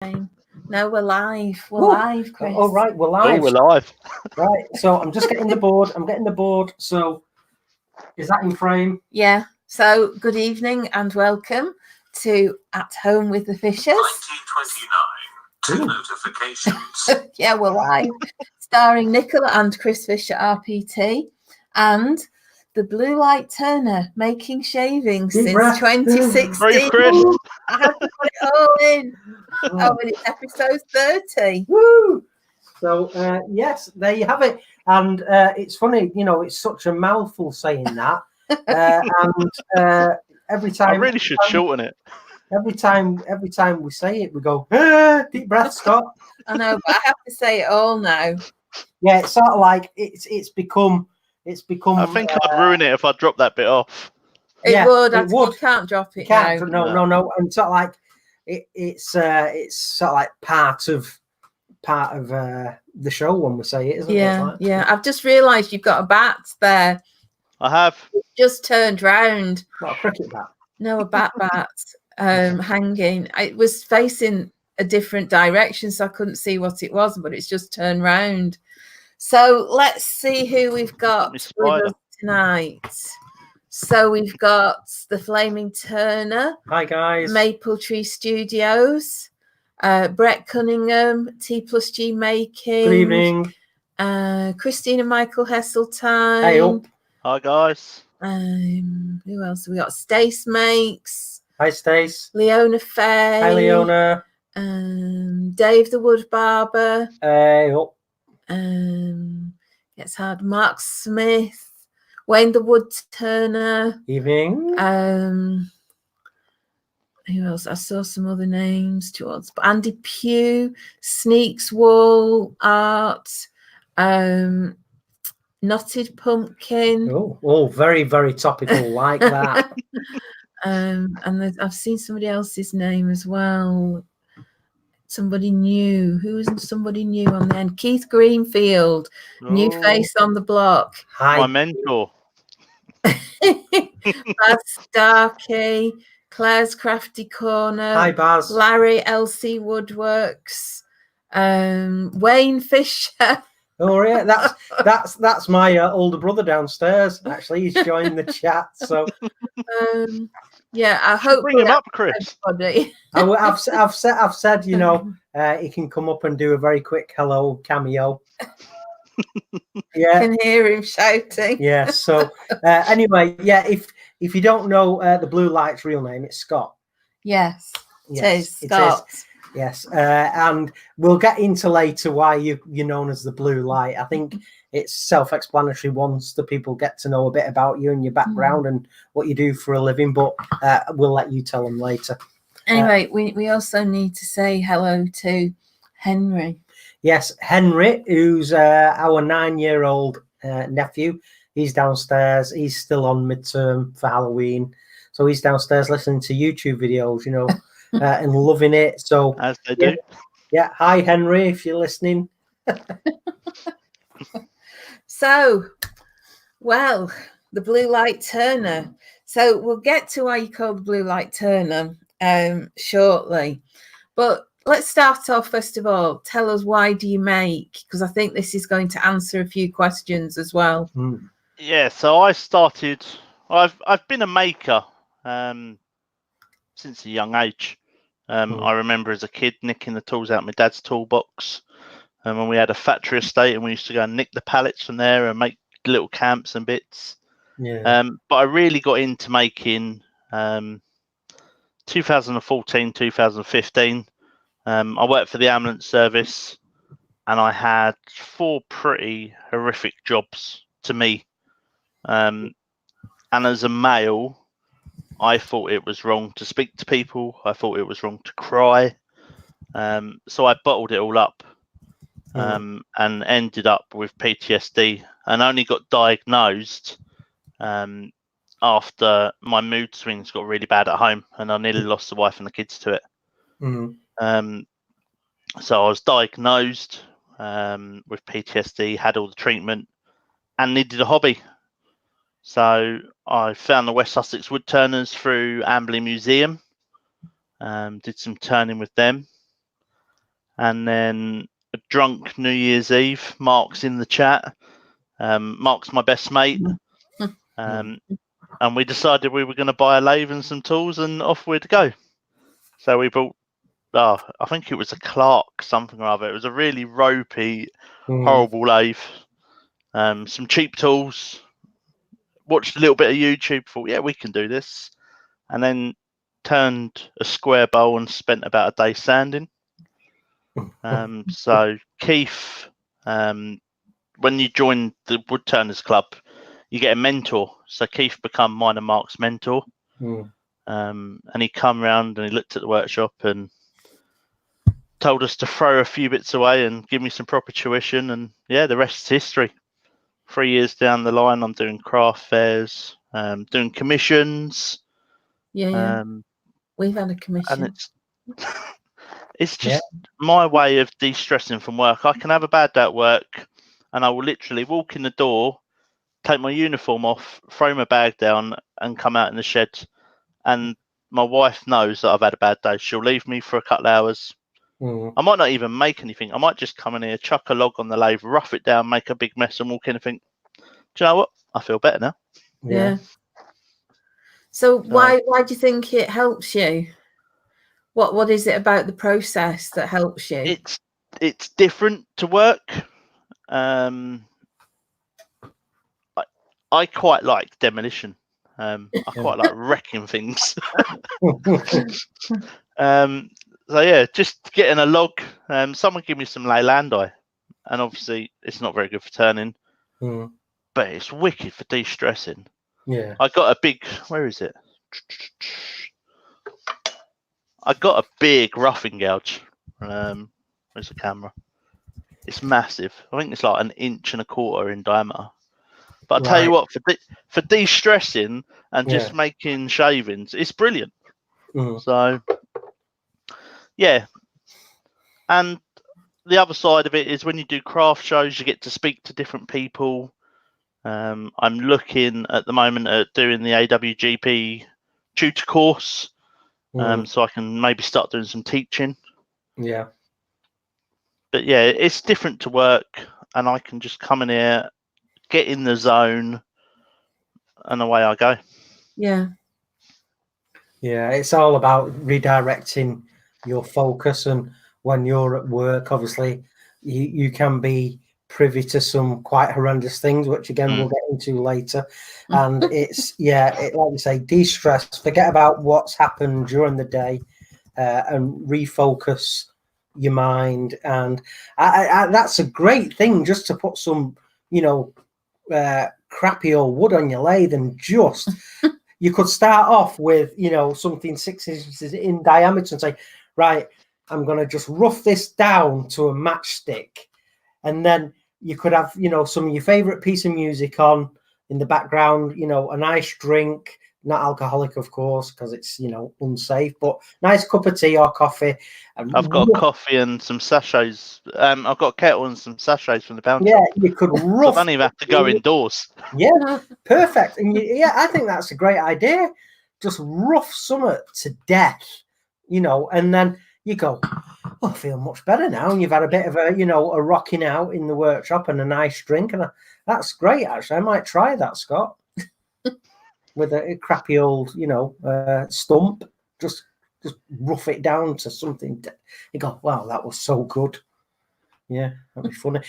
No, we're live. We're live, Chris. Oh, right, we're live. Oh, we're live. Right, so I'm just getting the board. So is that in frame? Yeah. So good evening and welcome to At Home with the Fishers. 1929. 2 notifications. Yeah, we're live. Starring Nicola and Chris Fisher, RPT, and the Blue Light Turner making shavings since 2016. Breathe, Chris. I have to put it all in. Oh, and it's episode 30. Woo! So, yes, there you have it. And it's funny, it's such a mouthful saying that. And every time... I really should shorten it. Every time we say it, we go, deep breath, stop. I know, but I have to say it all now. Yeah, it's sort of like it's become... I think I'd ruin it if I dropped that bit off. It would. You can't drop it now. No. And sort of like it's sort of like part of the show when we say it, isn't it? Yeah. I've just realised you've got a bat there. I have. It's just turned round. Not a cricket bat. No, a bat hanging. It was facing a different direction, so I couldn't see what it was, but it's just turned round. So let's see who we've got with us tonight. So we've got the Flaming Turner. Hi, guys. Maple Tree Studios. Brett Cunningham, T+G Making. Good evening. Christina Michael Hesseltine. Hey up. Hi, guys. Who else have we got? Stace Makes. Hi, Stace. Leona Faye. Hi, Leona. Dave the Wood Barber. Hey up. Gets hard. Mark Smith. Wayne the Woodturner. Evening. Who else? I saw some other names towards, but Andy Pugh, Sneaks Wall Art, Knotted Pumpkin. Oh, very, very topical, like that. And I've seen somebody else's name as well. Somebody new. Who's somebody new on the end? Keith Greenfield, new face on the block. Hi, my mentor. Baz Starkey. Claire's Crafty Corner. Hi, Baz. Larry LC Woodworks. Wayne Fisher. Oh yeah, that's my older brother downstairs. Actually, he's joined the chat. So yeah, I hope bring him up, Chris. I've said he can come up and do a very quick hello cameo. Yeah, I can hear him shouting. Yeah. So anyway, yeah. If you don't know the Blue Light's real name, it's Scott. Yes, it is Scott. Yes, and we'll get into later why you're known as the Blue Light. I think it's self-explanatory once the people get to know a bit about you and your background and what you do for a living, but we'll let you tell them later. Anyway, we also need to say hello to Henry. Yes, Henry, who's our 9-year-old nephew. He's downstairs. He's still on midterm for Halloween. So he's downstairs listening to YouTube videos, and loving it. So as they do. Yeah. Hi, Henry, if you're listening. So, well, the Blue Light Turner. So we'll get to why you call the Blue Light Turner shortly. But let's start off, first of all. Tell us, why do you make? Because I think this is going to answer a few questions as well. Yeah, so I started. I've been a maker since a young age. I remember as a kid nicking the tools out of my dad's toolbox, and when we had a factory estate, and we used to go and nick the pallets from there and make little camps and bits. Yeah. But I really got into making 2014, 2015. I worked for the ambulance service, and I had 4 pretty horrific jobs to me. And as a male, I thought it was wrong to speak to people. I thought it was wrong to cry. So I bottled it all up and ended up with PTSD, and only got diagnosed after my mood swings got really bad at home, and I nearly lost the wife and the kids to it. So I was diagnosed with PTSD, had all the treatment, and needed a hobby. So I found the West Sussex Woodturners through Amberley Museum, did some turning with them. and then a drunk New Year's Eve. Mark's in the chat. Mark's my best mate, and we decided we were going to buy a lathe and some tools, and off we'd go. So we bought, I think it was a Clark something or other. It was a really ropey, horrible lathe. Some cheap tools. Watched a little bit of YouTube. Thought, yeah, we can do this, and then turned a square bowl and spent about a day sanding. So Keith, when you join the Woodturners Club, you get a mentor. So Keith become mine and Mark's mentor. And he come round and he looked at the workshop and told us to throw a few bits away and give me some proper tuition. And yeah, the rest is history. 3 years down the line, I'm doing craft fairs, doing commissions. Yeah. We've had a commission. And it's just my way of de-stressing from work. I can have a bad day at work and I will literally walk in the door, take my uniform off, throw my bag down and come out in the shed. And my wife knows that I've had a bad day. She'll leave me for a couple of hours. I might not even make anything. I might just come in here, chuck a log on the lathe, rough it down, make a big mess and walk in and think, do you know what? I feel better now. Yeah. So why do you think it helps you? What is it about the process that helps you? It's different to work. I quite like demolition. I quite like wrecking things. So yeah, just getting a log. Someone give me some Leylandii, and obviously it's not very good for turning, but it's wicked for de-stressing. Yeah, I got a big. Where is it? I got a big roughing gouge. Where's the camera? It's massive. I think it's like 1.25 inches in diameter. But I tell you what, for de-stressing and just making shavings, it's brilliant. So, yeah. And the other side of it is when you do craft shows, you get to speak to different people. I'm looking at the moment at doing the AWGP tutor course, so I can maybe start doing some teaching. Yeah. But yeah, it's different to work, and I can just come in here, get in the zone, and away I go. Yeah. Yeah, it's all about redirecting your focus. And when you're at work, obviously, you can be privy to some quite horrendous things, which again we'll get into later. And it's like you say, de-stress, forget about what's happened during the day, and refocus your mind. And I that's a great thing, just to put some crappy old wood on your lathe and just you could start off with something 6 inches in diameter and say, right, I'm going to just rough this down to a matchstick. And then you could have some of your favorite piece of music on in the background, a nice drink, not alcoholic, of course, because it's unsafe, but nice cup of tea or coffee. I've got a coffee and some sachets. I've got a kettle and some sachets from the pound shop. You could rough. So I don't even have to go indoors. Yeah, perfect. And I think that's a great idea. Just rough summer to death, and then you go, I feel much better now. And you've had a bit of a rocking out in the workshop and a nice drink. And that's great, actually. I might try that, Scott. With a crappy old, stump, just rough it down to something. You go, wow, that was so good. Yeah, that'd be funny.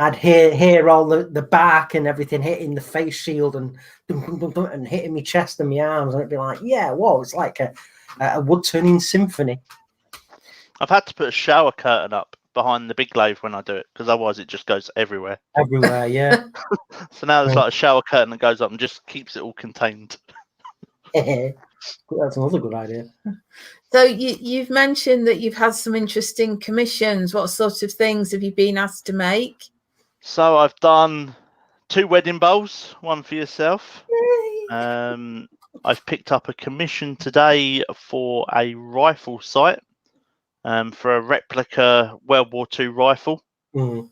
I'd hear all the bark and everything hitting the face shield and hitting my chest and my arms, and it'd be like, yeah, whoa, it's like a wood turning symphony. I've had to put a shower curtain up behind the big lathe when I do it, because otherwise it just goes everywhere. Everywhere, yeah. So now there's like a shower curtain that goes up and just keeps it all contained. That's another good idea. So you've mentioned that you've had some interesting commissions. What sort of things have you been asked to make? So I've done 2 wedding bowls, one for yourself. I've picked up a commission today for a rifle sight, for a replica World War II rifle. What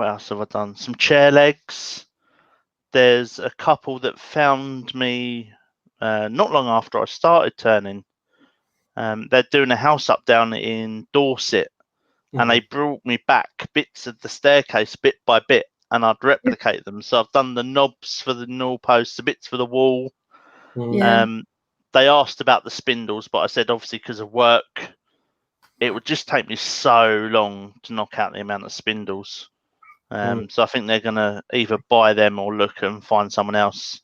else have I done? Some chair legs. There's a couple that found me not long after I started turning, They're doing a house up down in Dorset, and they brought me back bits of the staircase bit by bit, and I'd replicate them. So I've done the knobs for the newel posts, the bits for the wall. Yeah. They asked about the spindles, but I said obviously because of work, it would just take me so long to knock out the amount of spindles. So I think they're going to either buy them or look and find someone else.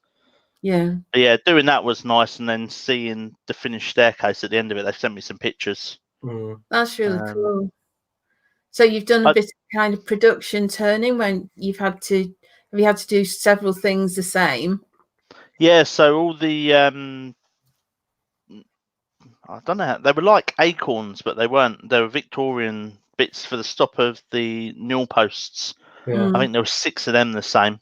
Yeah. But yeah, doing that was nice, and then seeing the finished staircase at the end of it, they sent me some pictures. That's really cool. So you've done a bit of kind of production turning when have you had to do several things the same? Yeah, so all the I don't know, they were like acorns, but they weren't. They were Victorian bits for the stop of the newel posts. I think there were 6 of them the same.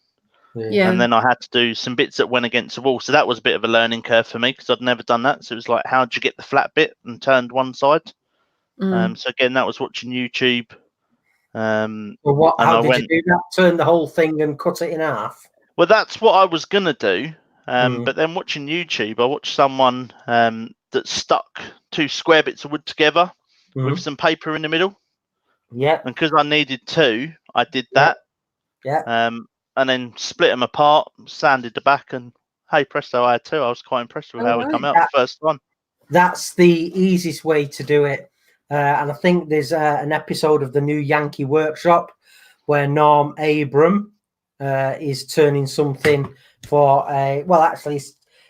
Yeah. And then I had to do some bits that went against the wall. So that was a bit of a learning curve for me because I'd never done that. So it was like, how'd you get the flat bit and turned one side? So again, that was watching YouTube. Well, how did you do that? Turn the whole thing and cut it in half? Well, that's what I was going to do. But then watching YouTube, I watched someone that stuck 2 square bits of wood together with some paper in the middle. Yeah. And because I needed 2, I did that. Yeah. And then split them apart, sanded the back, and hey presto, I had 2. I was quite impressed with how it come out the first one. That's the easiest way to do it. And I think there's an episode of the new Yankee Workshop where Norm Abram is turning something for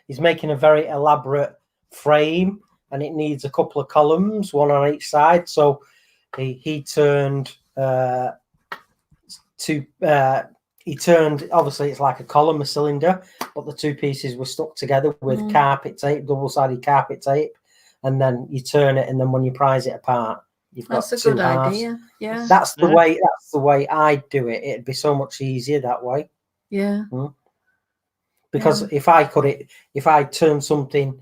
he's making a very elaborate frame, and it needs a couple of columns, one on each side. So he turned he turned, obviously it's like a column, a cylinder, but the 2 pieces were stuck together with carpet tape, double-sided carpet tape, and then you turn it, and then when you prise it apart, you've got 2 halves. That's a good idea. Yeah. That's the way I do it. It'd be so much easier that way. Yeah. Because if I turn something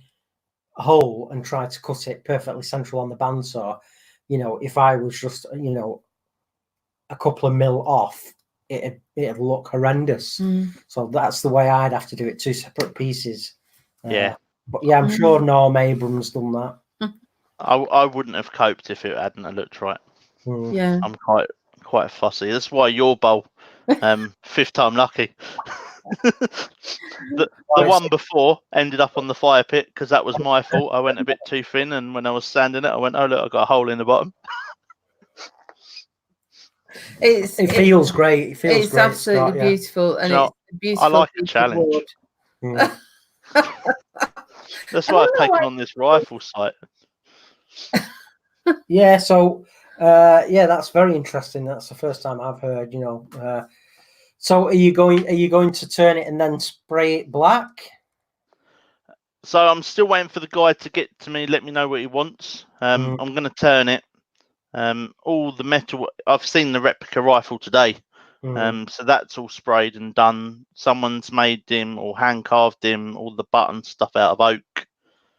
whole and try to cut it perfectly central on the bandsaw, if I was just, a couple of mil off, it'd look horrendous. So that's the way I'd have to do it, 2 separate pieces. But yeah, I'm sure Norm Abram's done that. I wouldn't have coped if it hadn't looked right. Yeah, I'm quite fussy. That's why your bowl, 5th time lucky. the one before ended up on the fire pit because that was my fault. I went a bit too thin, and when I was sanding it, I went, "Oh look, I got a hole in the bottom." It feels great. It feels it's great, absolutely Scott, beautiful, and it's a beautiful. I like a challenge. That's why I've taken on this rifle sight. Yeah, so that's very interesting. That's the first time I've heard. So are you going to turn it and then spray it black? So I'm still waiting for the guy to get to me, let me know what he wants. I'm going to turn it. All the metal, I've seen the replica rifle today. So that's all sprayed and done. Someone's made him or hand carved him all the button stuff out of oak.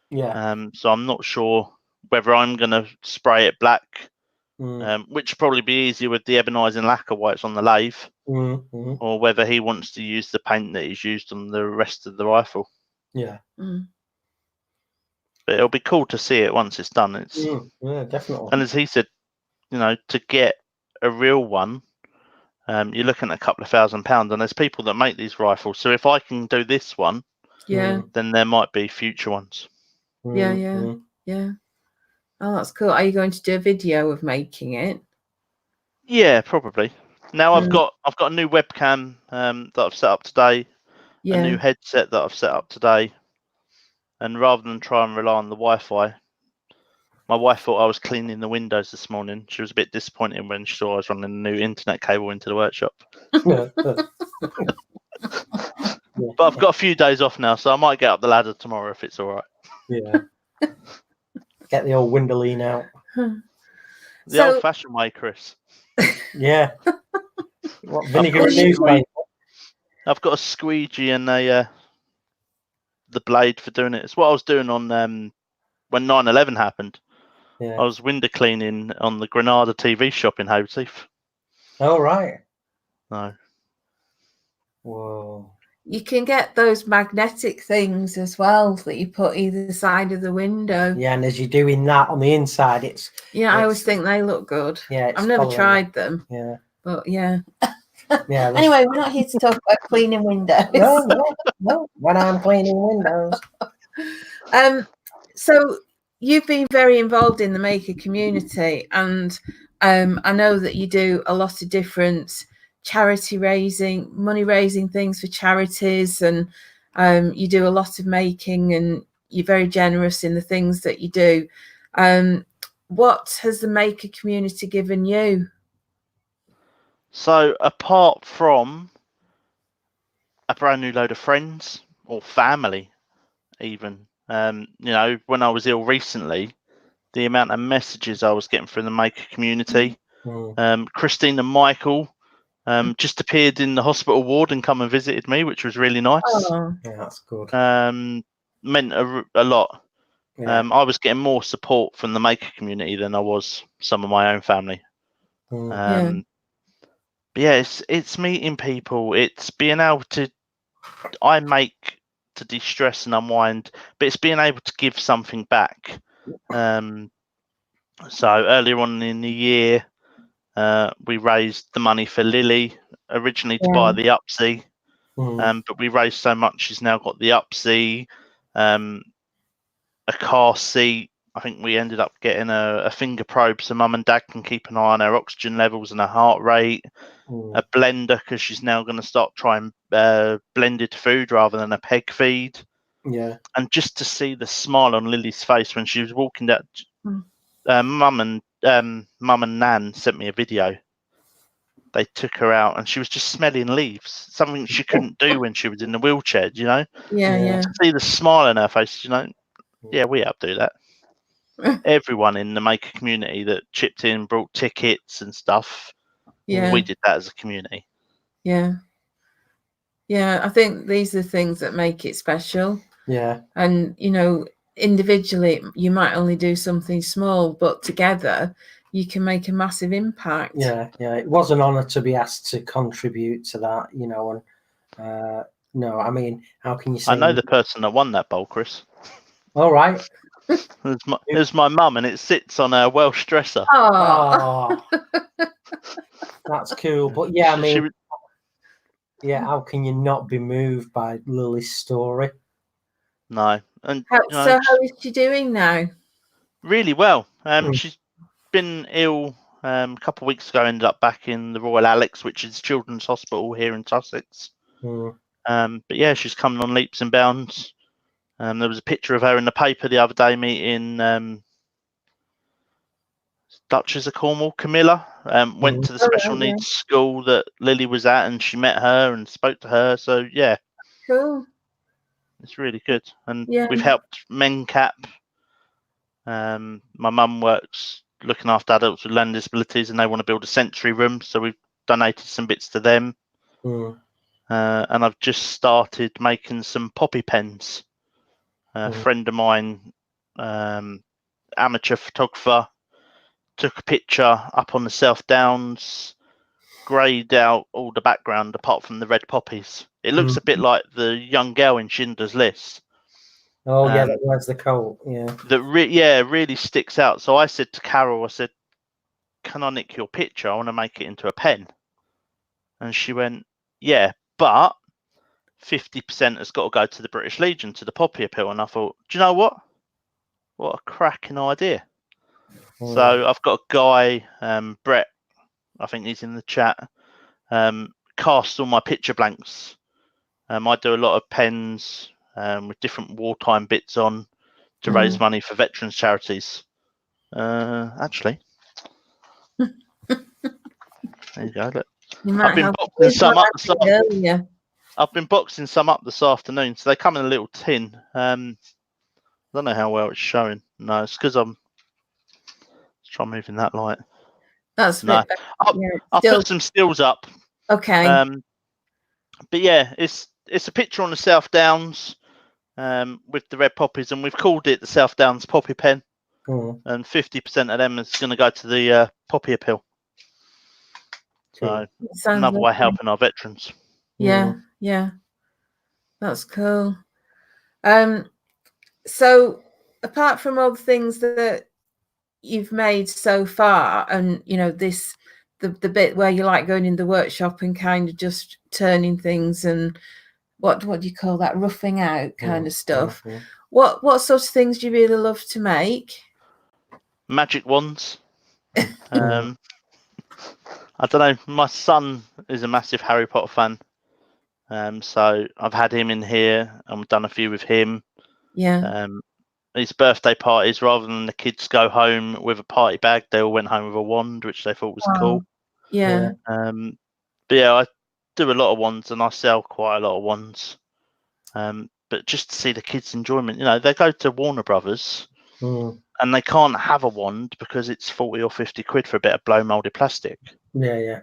Yeah. So I'm not sure whether I'm going to spray it black, which would probably be easier with the ebonising lacquer while it's on the lathe, or whether he wants to use the paint that he's used on the rest of the rifle. Yeah. But it'll be cool to see it once it's done. Yeah, definitely. And as he said, to get a real one, you're looking at a couple of £1,000, and there's people that make these rifles. So if I can do this one, then there might be future ones. Yeah. Oh, that's cool. Are you going to do a video of making it? Yeah, probably. Now I've got a new webcam that I've set up today, a new headset that I've set up today, and rather than try and rely on the Wi-Fi, my wife thought I was cleaning the windows this morning. She was a bit disappointed when she saw I was running a new internet cable into the workshop. But I've got a few days off now, so I might get up the ladder tomorrow if it's all right. Yeah. Get the old windowline out. The old-fashioned way, Chris. Yeah. What, vinegar and newspaper? I've got a squeegee and the blade for doing it. It's what I was doing on when 9/11 happened. Yeah. I was window cleaning on the Granada TV shop in Hoadsheath. Oh, right. No. Whoa. you can get those magnetic things as well that you put either side of the window. Yeah, and as you're doing that on the inside, it's I always think they look good. Yeah, I've never tried them. Yeah, but yeah. Yeah. Anyway, we're not here to talk about cleaning windows. No. When I'm cleaning windows. So you've been very involved in the maker community, and I know that you do a lot of different money raising things for charities, and you do a lot of making, and you're very generous in the things that you do. What has the maker community given you? So apart from a brand new load of friends or family, even, when I was ill recently, the amount of messages I was getting from the maker community. Christine and Michael just appeared in the hospital ward and come and visited me, which was really nice. Oh. Yeah, that's good. Meant a lot. Yeah. I was getting more support from the maker community than I was some of my own family. But yeah, it's meeting people. It's being able to. I make to de-stress and unwind, but it's being able to give something back. So earlier on in the year, we raised the money for Lily, originally to buy the Upsy, but we raised so much she's now got the Upsy, a car seat. I think we ended up getting a finger probe so mum and dad can keep an eye on her oxygen levels and her heart rate. A blender because she's now going to start trying blended food rather than a peg feed. Yeah. And just to see the smile on Lily's face when she was walking down, mum and Nan sent me a video. They took her out and she was just smelling leaves, something she couldn't do when she was in the wheelchair. Yeah. To see the smile on her face, yeah, we helped do that. Everyone in the maker community that chipped in, brought tickets and stuff. Yeah, we did that as a community. Yeah, I think these are things that make it special. Yeah. And individually you might only do something small, but together you can make a massive impact. Yeah, it was an honor to be asked to contribute to that, and no, I mean, how can you say? I know the person that won that bowl, Chris. All right. It's my mum, and it sits on a Welsh dresser. Oh, that's cool. But yeah, I mean, how can you not be moved by Lily's story? No. And so how is she doing now? Really well. She's been ill. A couple of weeks ago, ended up back in the Royal Alex, which is Children's Hospital here in Sussex. But yeah, she's coming on leaps and bounds. There was a picture of her in the paper the other day meeting Duchess of Cornwall, Camilla. Went to the special needs school that Lily was at, and she met her and spoke to her. So yeah, cool. It's really good. And we've helped MenCap. My mum works looking after adults with learning disabilities, and they want to build a sensory room, so we've donated some bits to them. And I've just started making some poppy pens. A friend of mine, amateur photographer, took a picture up on the South Downs, greyed out all the background apart from the red poppies. It looks a bit like the young girl in Schindler's List. Oh yeah, that was the coat. Yeah, that really sticks out. So I said to Carol, I said, "Can I nick your picture? I want to make it into a pen." And she went, "Yeah, but 50% has got to go to the British Legion, to the Poppy Appeal." And I thought, do you know what? What a cracking idea. So I've got a guy, Brett, I think he's in the chat, cast all my picture blanks. I do a lot of pens with different wartime bits on to raise money for veterans charities. Actually, there you go. Look. I've been boxing some up this afternoon. I've been boxing some up this afternoon, so they come in a little tin. I don't know how well it's showing. No, it's because I'm try moving that light. That's no. I'll put some stills up. Okay. But yeah, it's a picture on the South Downs with the red poppies, and we've called it the South Downs Poppy Pen. And 50% of them is going to go to the Poppy Appeal. So another way helping our veterans. Yeah. That's cool. So apart from all the things that you've made so far, and the bit where you like going in the workshop and kind of just turning things and what do you call that, roughing out kind of stuff. Yeah. What sort of things do you really love to make? Magic wands. I don't know. My son is a massive Harry Potter fan. So I've had him in here and we've done a few with him. Yeah. His birthday parties, rather than the kids go home with a party bag, they all went home with a wand, which they thought was cool. Yeah. But yeah, I do a lot of wands and I sell quite a lot of wands. But just to see the kids' enjoyment, they go to Warner Brothers and they can't have a wand because it's 40 or 50 quid for a bit of blow molded plastic. Yeah.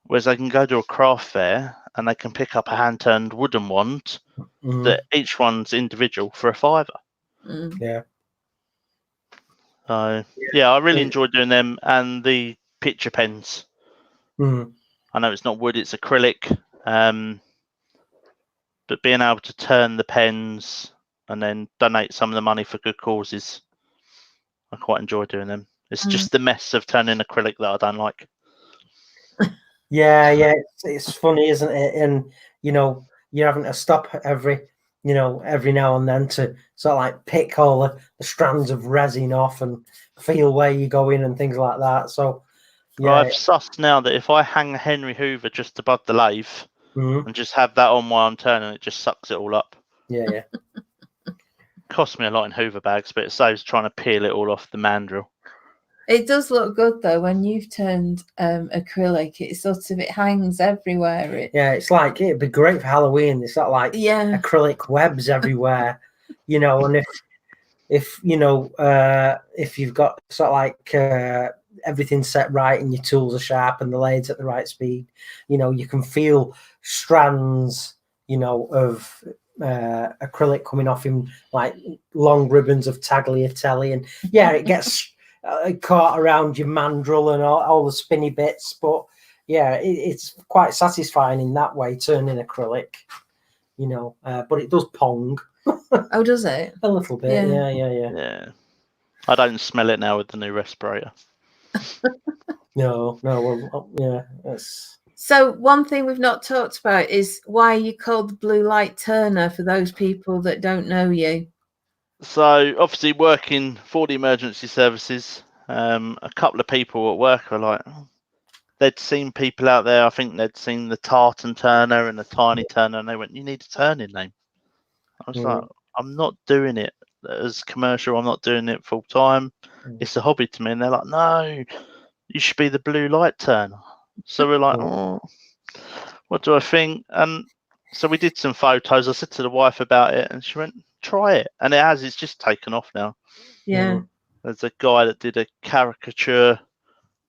Whereas they can go to a craft fair and they can pick up a hand turned wooden wand that each one's individual for £5. Yeah. So yeah, I really enjoy doing them, and the picture pens. I know it's not wood, it's acrylic, but being able to turn the pens and then donate some of the money for good causes, I quite enjoy doing them. It's just the mess of turning acrylic that I don't like. Yeah, it's funny, isn't it? And you're having to stop every now and then to sort of like pick all the strands of resin off and feel where you go in and things like that. So yeah, I've sussed now that if I hang a Henry Hoover just above the lathe and just have that on while I'm turning, it just sucks it all up. Yeah. Costs me a lot in Hoover bags, but it saves trying to peel it all off the mandrel. It does look good though when you've turned acrylic. It hangs everywhere. It's like it'd be great for Halloween. It's not like acrylic webs everywhere, And if you've got sort of like everything set right and your tools are sharp and the lathes at the right speed, you can feel strands, of acrylic coming off in like long ribbons of tagliatelle, and it gets caught around your mandrel and all the spinny bits, but it's quite satisfying in that way, turning acrylic, but it does pong. Oh, does it? A little bit. Yeah. I don't smell it now with the new respirator. No, well, that's... So one thing we've not talked about is why you called the Blue Light Turner, for those people that don't know you. So obviously working for the emergency services, a couple of people at work are like, they'd seen people out there. I think they'd seen the Tartan Turner and the Tiny Turner, and they went, "You need a turning name." I was like, "I'm not doing it as commercial. I'm not doing it full time. It's a hobby to me." And they're like, "No, you should be the Blue Light Turner." So we're like, "Oh, what do I think?" And so we did some photos. I said to the wife about it, and she went, "Try it." And it's just taken off now. Yeah. There's a guy that did a caricature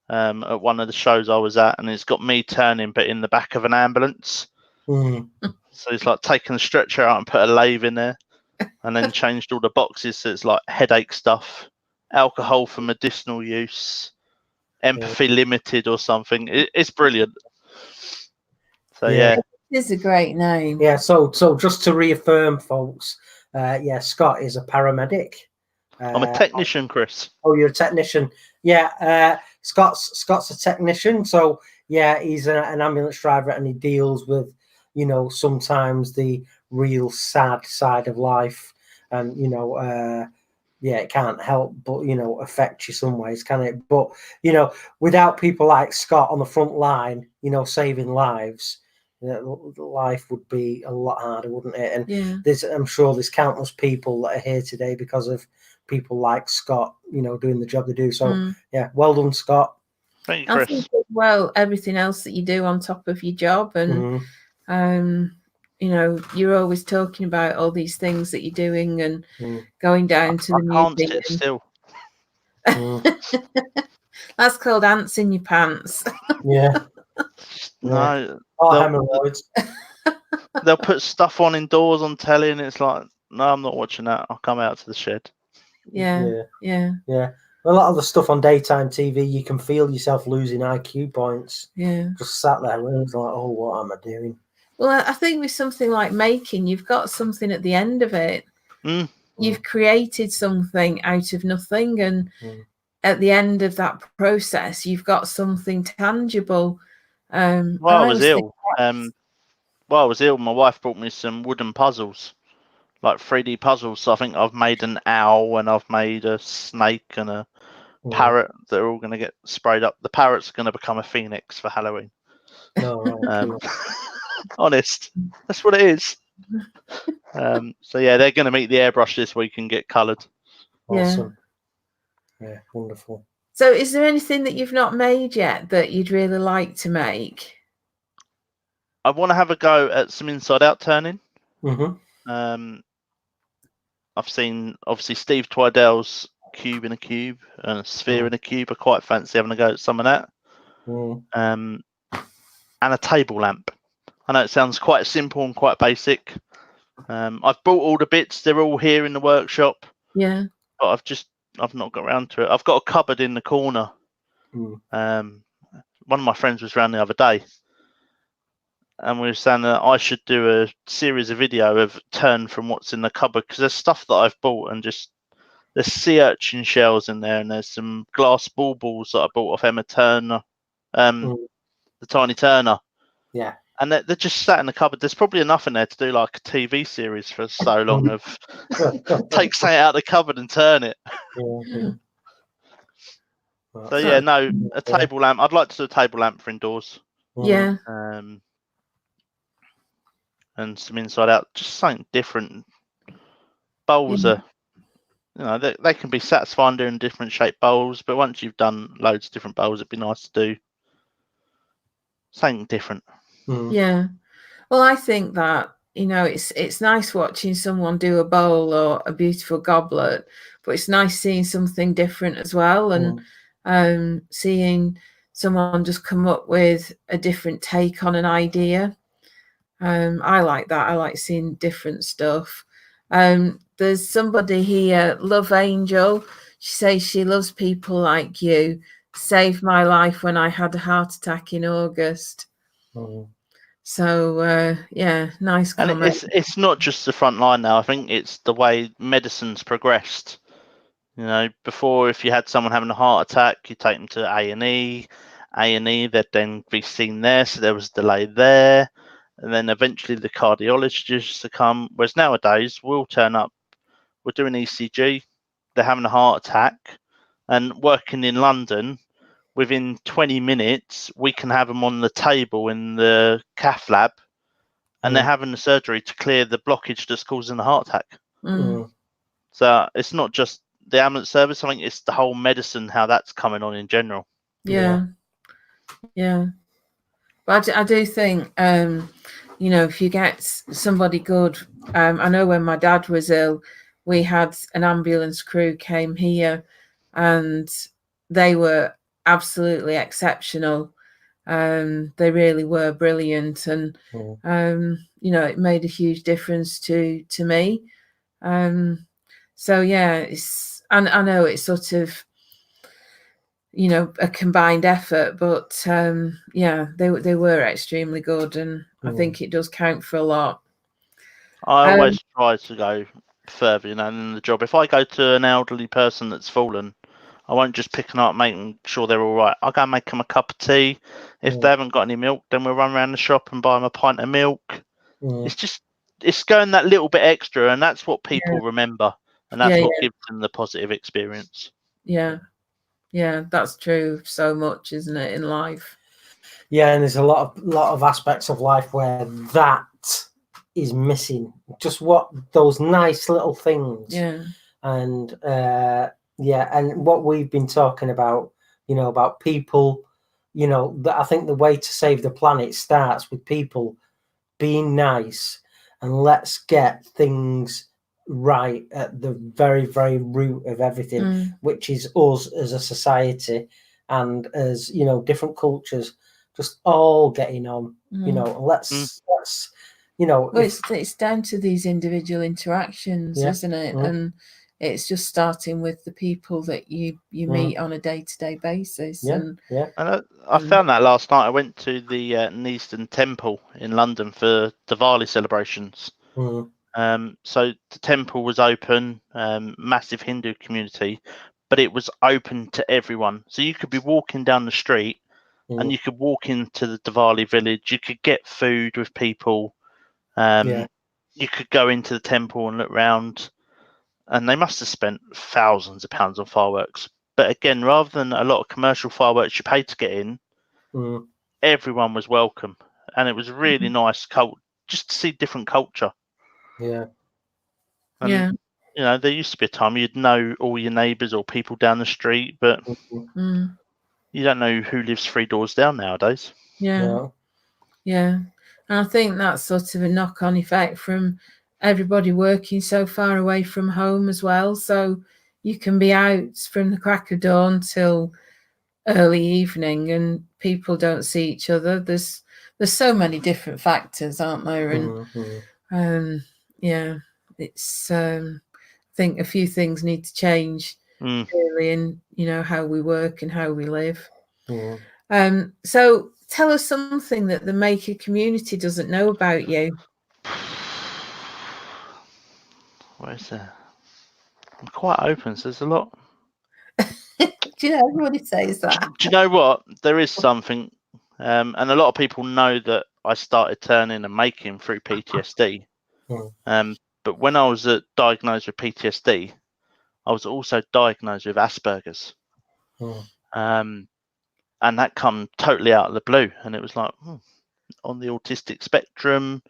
at one of the shows I was at, and it's got me turning, but in the back of an ambulance. So it's like taking the stretcher out and put a lathe in there, and then changed all the boxes. So it's like headache stuff, alcohol for medicinal use, empathy limited or something. It's brilliant. So yeah. It is a great name. Yeah, so just to reaffirm, folks, Scott is a paramedic. I'm a technician, Chris. Oh, you're a technician. Yeah, Scott's a technician. So yeah, he's an ambulance driver, and he deals with, sometimes the real sad side of life, and it can't help but affect you some ways, can it? But without people like Scott on the front line, saving lives, life would be a lot harder, wouldn't it? And I'm sure there's countless people that are here today because of people like Scott, doing the job they do. So yeah, well done, Scott. Thank you, Chris. I think as well, everything else that you do on top of your job, and you're always talking about all these things that you're doing and going down to the museum. I can't sit still. That's called ants in your pants. Yeah. No. Hemorrhoids. They'll put stuff on indoors on telly, and it's like, no, I'm not watching that. I'll come out to the shed. Yeah. A lot of the stuff on daytime TV, you can feel yourself losing IQ points. Yeah. Just sat there and it's like, oh, what am I doing? Well, I think with something like making, you've got something at the end of it. You've created something out of nothing, and at the end of that process, you've got something tangible. While I was ill, my wife brought me some wooden puzzles, like 3D puzzles. So I think I've made an owl, and I've made a snake and a parrot that are all going to get sprayed up. The parrot's going to become a phoenix for Halloween. Honest, that's what it is. So yeah, they're going to meet the airbrush this week and get coloured. Awesome. Yeah, wonderful. So is there anything that you've not made yet that you'd really like to make? I want to have a go at some inside out turning. I've seen obviously Steve Twidell's cube in a cube and a sphere in a cube. I quite fancy having a go at some of that. And a table lamp. I know it sounds quite simple and quite basic. I've bought all the bits, they're all here in the workshop. Yeah. But I've not got around to it. I've got a cupboard in the corner. One of my friends was around the other day, and we were saying that I should do a series of video of turn from what's in the cupboard, because there's stuff that I've bought, and just there's sea urchin shells in there, and there's some glass baubles that I bought off Emma Turner, the Tiny Turner. Yeah. And they're just sat in the cupboard. There's probably enough in there to do like a TV series for so long of take something out of the cupboard and turn it. So yeah, no, a table lamp. I'd like to do a table lamp for indoors. Yeah. And some inside out, just something different. Bowls are, they can be satisfying doing different shaped bowls, but once you've done loads of different bowls, it'd be nice to do something different. Yeah. Well, I think that, it's nice watching someone do a bowl or a beautiful goblet, but it's nice seeing something different as well, and seeing someone just come up with a different take on an idea. I like that. I like seeing different stuff. There's somebody here, Love Angel. She says she loves people like you. Saved my life when I had a heart attack in August. So yeah, nice comment. And it's not just the front line now. I think it's the way medicine's progressed. Before, if you had someone having a heart attack, you take them to A&E. A&E, they'd then be seen there, so there was a delay there. And then eventually the cardiologist to come. Whereas nowadays, we'll turn up, we're doing ECG, they're having a heart attack, and working in London, within 20 minutes, we can have them on the table in the cath lab, and they're having the surgery to clear the blockage that's causing the heart attack. So it's not just the ambulance service. I think it's the whole medicine, how that's coming on in general. Yeah. But I do think, if you get somebody good, I know when my dad was ill, we had an ambulance crew came here, and they were absolutely exceptional. They really were brilliant, and it made a huge difference to me. So yeah, and I know it's sort of a combined effort, but they were extremely good, and I think it does count for a lot. I always try to go further, in the job. If I go to an elderly person that's fallen, I won't just pick them up, making sure they're all right. I'll go and make them a cup of tea. If they haven't got any milk, then we'll run around the shop and buy them a pint of milk. It's going that little bit extra, and that's what people remember, and that's what gives them the positive experience. Yeah, that's true so much, isn't it, in life? Yeah, and there's a lot of aspects of life where that is missing. Just what those nice little things. Yeah. And and what we've been talking about, about people, I think the way to save the planet starts with people being nice, and let's get things right at the very, very root of everything, which is us as a society, and as different cultures, just all getting on. Let's well, it's down to these individual interactions, isn't it? And it's just starting with the people that you meet on a day-to-day basis. Yeah, And yeah. And I found that last night. I went to the Neasden Temple in London for Diwali celebrations. So the temple was open, massive Hindu community, but it was open to everyone. So you could be walking down the street and you could walk into the Diwali village. You could get food with people. You could go into the temple and look round. And they must have spent thousands of pounds on fireworks. But again, rather than a lot of commercial fireworks you pay to get in, everyone was welcome. And it was really nice just to see different culture. Yeah. And, you know, there used to be a time you'd know all your neighbours or people down the street, but you don't know who lives 3 doors down nowadays. Yeah. And I think that's sort of a knock-on effect from everybody working so far away from home as well. So you can be out from the crack of dawn till early evening and people don't see each other. There's so many different factors, aren't there? And it's I think a few things need to change really in, you know, how we work and how we live. So tell us something that the maker community doesn't know about you. What is there? I'm quite open, so there's a lot. Do you know, everybody says that. Do you know what? There is something, and a lot of people know that I started turning and making through PTSD. But when I was diagnosed with PTSD, I was also diagnosed with Asperger's. And that come totally out of the blue. And it was like, on the autistic spectrum.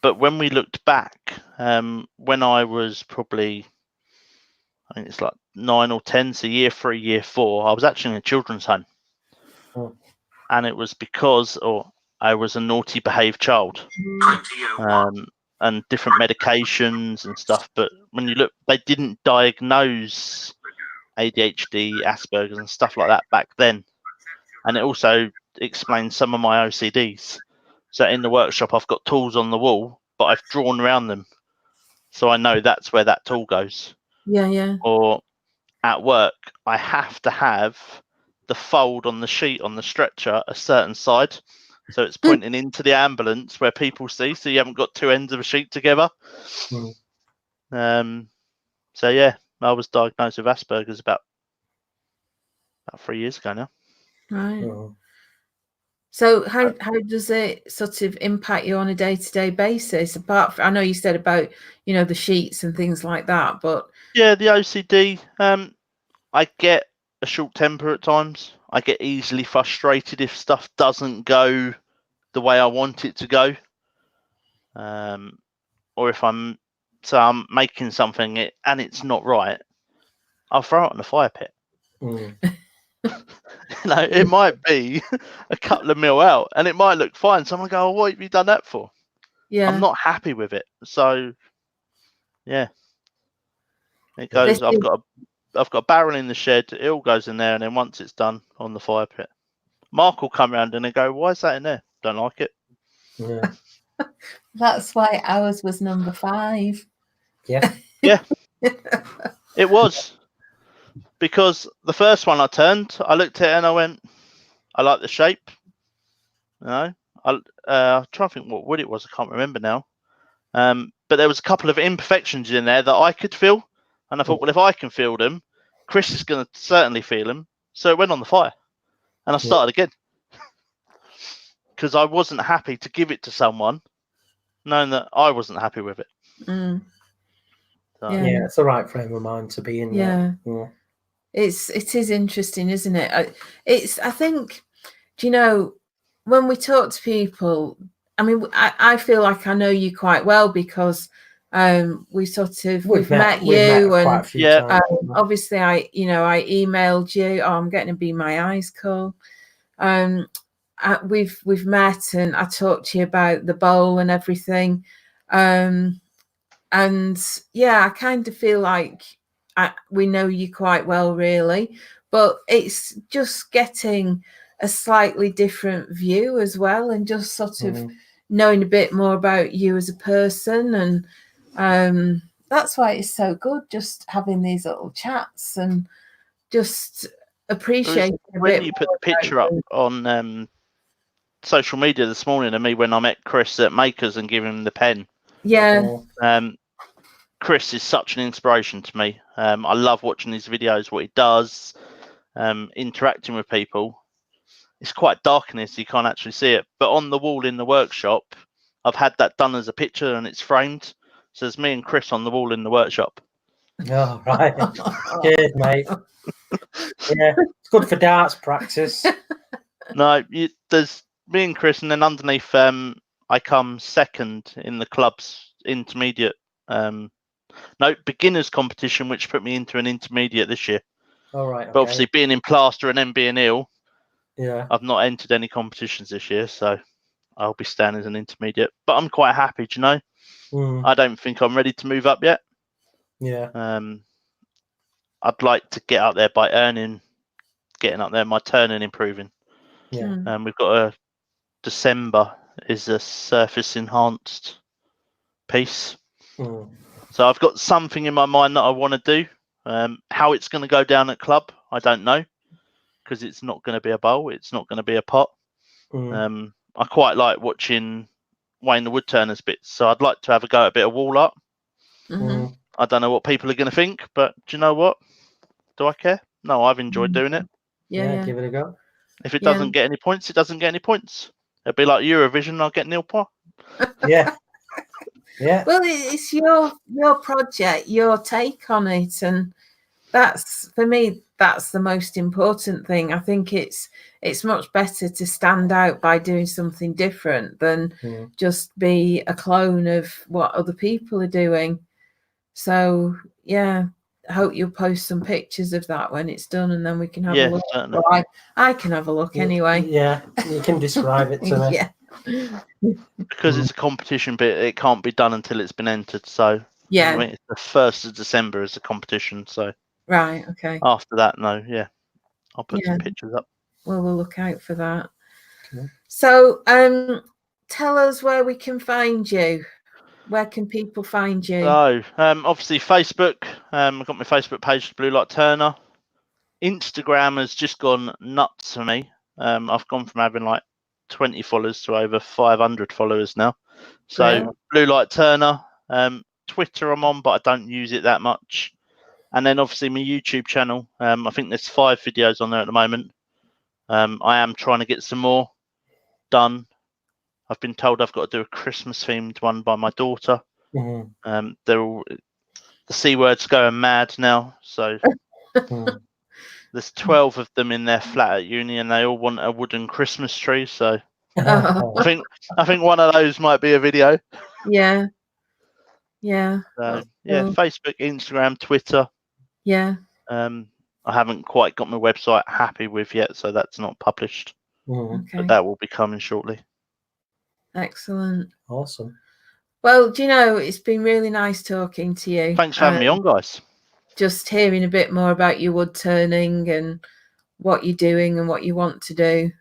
But when we looked back, when I was probably, I think it's like 9 or 10, so year 3, year 4, I was actually in a children's home. And it was because I was a naughty behaved child. And different medications and stuff. But when you look, they didn't diagnose ADHD, Asperger's and stuff like that back then. And it also explains some of my OCDs. So in the workshop, I've got tools on the wall, but I've drawn around them. So I know that's where that tool goes. Yeah. Or at work, I have to have the fold on the sheet on the stretcher a certain side. So it's pointing into the ambulance where people see. So you haven't got 2 ends of a sheet together. So yeah, I was diagnosed with Asperger's about 3 years ago now. Right. So how does it sort of impact you on a day-to-day basis? Apart from, I know you said about, you know, the sheets and things like that, but yeah, the OCD. I get a short temper at times. I get easily frustrated if stuff doesn't go the way I want it to go. Or if I'm making something and it's not right, I'll throw it in the fire pit. You know, it might be a couple of mil out and it might look fine. Someone go, "Oh, what have you done that for?" I'm not happy with it. So yeah, it goes. I've got a barrel in the shed. It all goes in there, and then once it's done, on the fire pit. Mark will come around and they go, "Why is that in there?" Don't like it. Yeah. That's why ours was number 5. Yeah. It was. Because the first one I turned, I looked at it and I went, I like the shape. You know, I'm trying to think what wood it was. I can't remember now. But there was a couple of imperfections in there that I could feel. And I thought, well, if I can feel them, Chris is going to certainly feel them. So it went on the fire. And I started again. Because I wasn't happy to give it to someone, knowing that I wasn't happy with it. So, yeah, it's the right frame of mind to be in. Yeah. It is interesting, isn't it? I think, do you know, when we talk to people, I mean, I feel like I know you quite well because we've met you and quite a few times. obviously I emailed you. I'm getting a Be My Eyes call. We've met and I talked to you about the bowl and everything. And yeah, I kind of feel like we know you quite well, really, but it's just getting a slightly different view as well, and just sort of knowing a bit more about you as a person. And that's why it's so good just having these little chats and just appreciating a when bit you put more the picture about up on social media this morning of me when I met Chris at Makers and giving him the pen. Yeah, Chris is such an inspiration to me. I love watching his videos, what he does, interacting with people. It's quite dark in here, so you can't actually see it. But on the wall in the workshop, I've had that done as a picture and it's framed. So there's me and Chris on the wall in the workshop. Oh, right. Cheers, mate. Yeah, it's good for darts practice. No, there's me and Chris, and then underneath, I come second in the club's intermediate, beginners competition, which put me into an intermediate this year. All right. Okay. But obviously, being in plaster and then being ill, Yeah. I've not entered any competitions this year, so I'll be staying as an intermediate. But I'm quite happy, do you know? Mm, I don't think I'm ready to move up yet. yeah. I'd like to get up there by getting up there, my turning improving. Yeah. We've got a December is a surface enhanced piece. Mm, So I've got something in my mind that I want to do. How it's going to go down at club, I don't know, because it's not going to be a bowl. It's not going to be a pot. mm, I quite like watching Wayne the Woodturner's bits, so I'd like to have a go at a bit of wall art. mm. I don't know what people are going to think, but do you know what? Do I care? No, I've enjoyed doing it. Yeah, give it a go. If it doesn't get any points, it doesn't get any points. It'll be like Eurovision, I'll get nil point. Yeah. Yeah. Well, it's your project, your take on it, and that's, for me, that's the most important thing. I think it's much better to stand out by doing something different than just be a clone of what other people are doing. So yeah, I hope you'll post some pictures of that when it's done, and then we can have a look. Certainly. Well, I can have a look anyway. Yeah, you can describe it to me. Yeah. Because it's a competition bit, it can't be done until it's been entered. So Yeah. I mean, it's the 1st of December is the competition. So Right. Okay. after that, no, yeah, I'll put some pictures up. Well, we'll look out for that. Okay. So, tell us where we can find you. Where can people find you? So obviously Facebook. I've got my Facebook page, Blue Light Turner. Instagram has just gone nuts for me. I've gone from having like 20 followers to over 500 followers now. So Great. Blue Light Turner. Twitter I'm on, but I don't use it that much. And then obviously my YouTube channel. I think there's 5 videos on there at the moment. I am trying to get some more done. I've been told I've got to do a Christmas themed one by my daughter. They're all, the C word's going mad now. So there's 12 of them in their flat at uni, and they all want a wooden Christmas tree. So I think one of those might be a video. Yeah. Yeah. So, yeah, Facebook, Instagram, Twitter. Yeah. I haven't quite got my website happy with yet, so that's not published. Okay. But that will be coming shortly. Excellent. Awesome. Well, do you know, it's been really nice talking to you. Thanks for having me on, guys. Just hearing a bit more about your wood turning and what you're doing and what you want to do.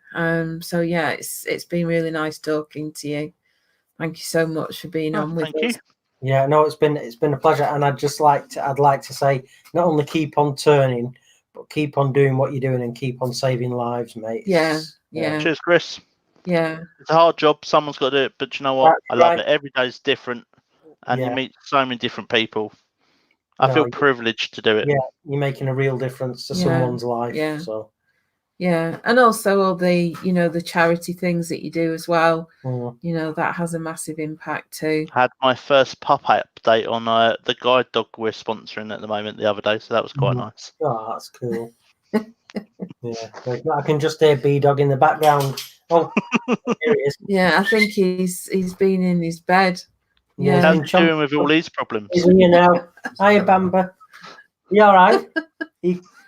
So yeah, it's been really nice talking to you. Thank you so much for being on with us. Thank you. Yeah, no, it's been a pleasure, and I'd like to say, not only keep on turning, but keep on doing what you're doing and keep on saving lives, mate. Yeah. Cheers, Chris. Yeah. It's a hard job. Someone's got to do it, but you know what? I love it. Every day's different, and you meet so many different people. I feel privileged to do it. Yeah, you're making a real difference to someone's life. Yeah. So. Yeah, and also all the, the charity things that you do as well. That has a massive impact too. I had my first pup update on the guide dog we're sponsoring at the moment the other day, so that was quite nice. Oh, that's cool. Yeah, I can just hear B-Dog in the background. Oh, here he is. Yeah, I think he's been in his bed. Yeah, how's he doing with all these problems? He's in here now. Hiya, Bamba. You all right?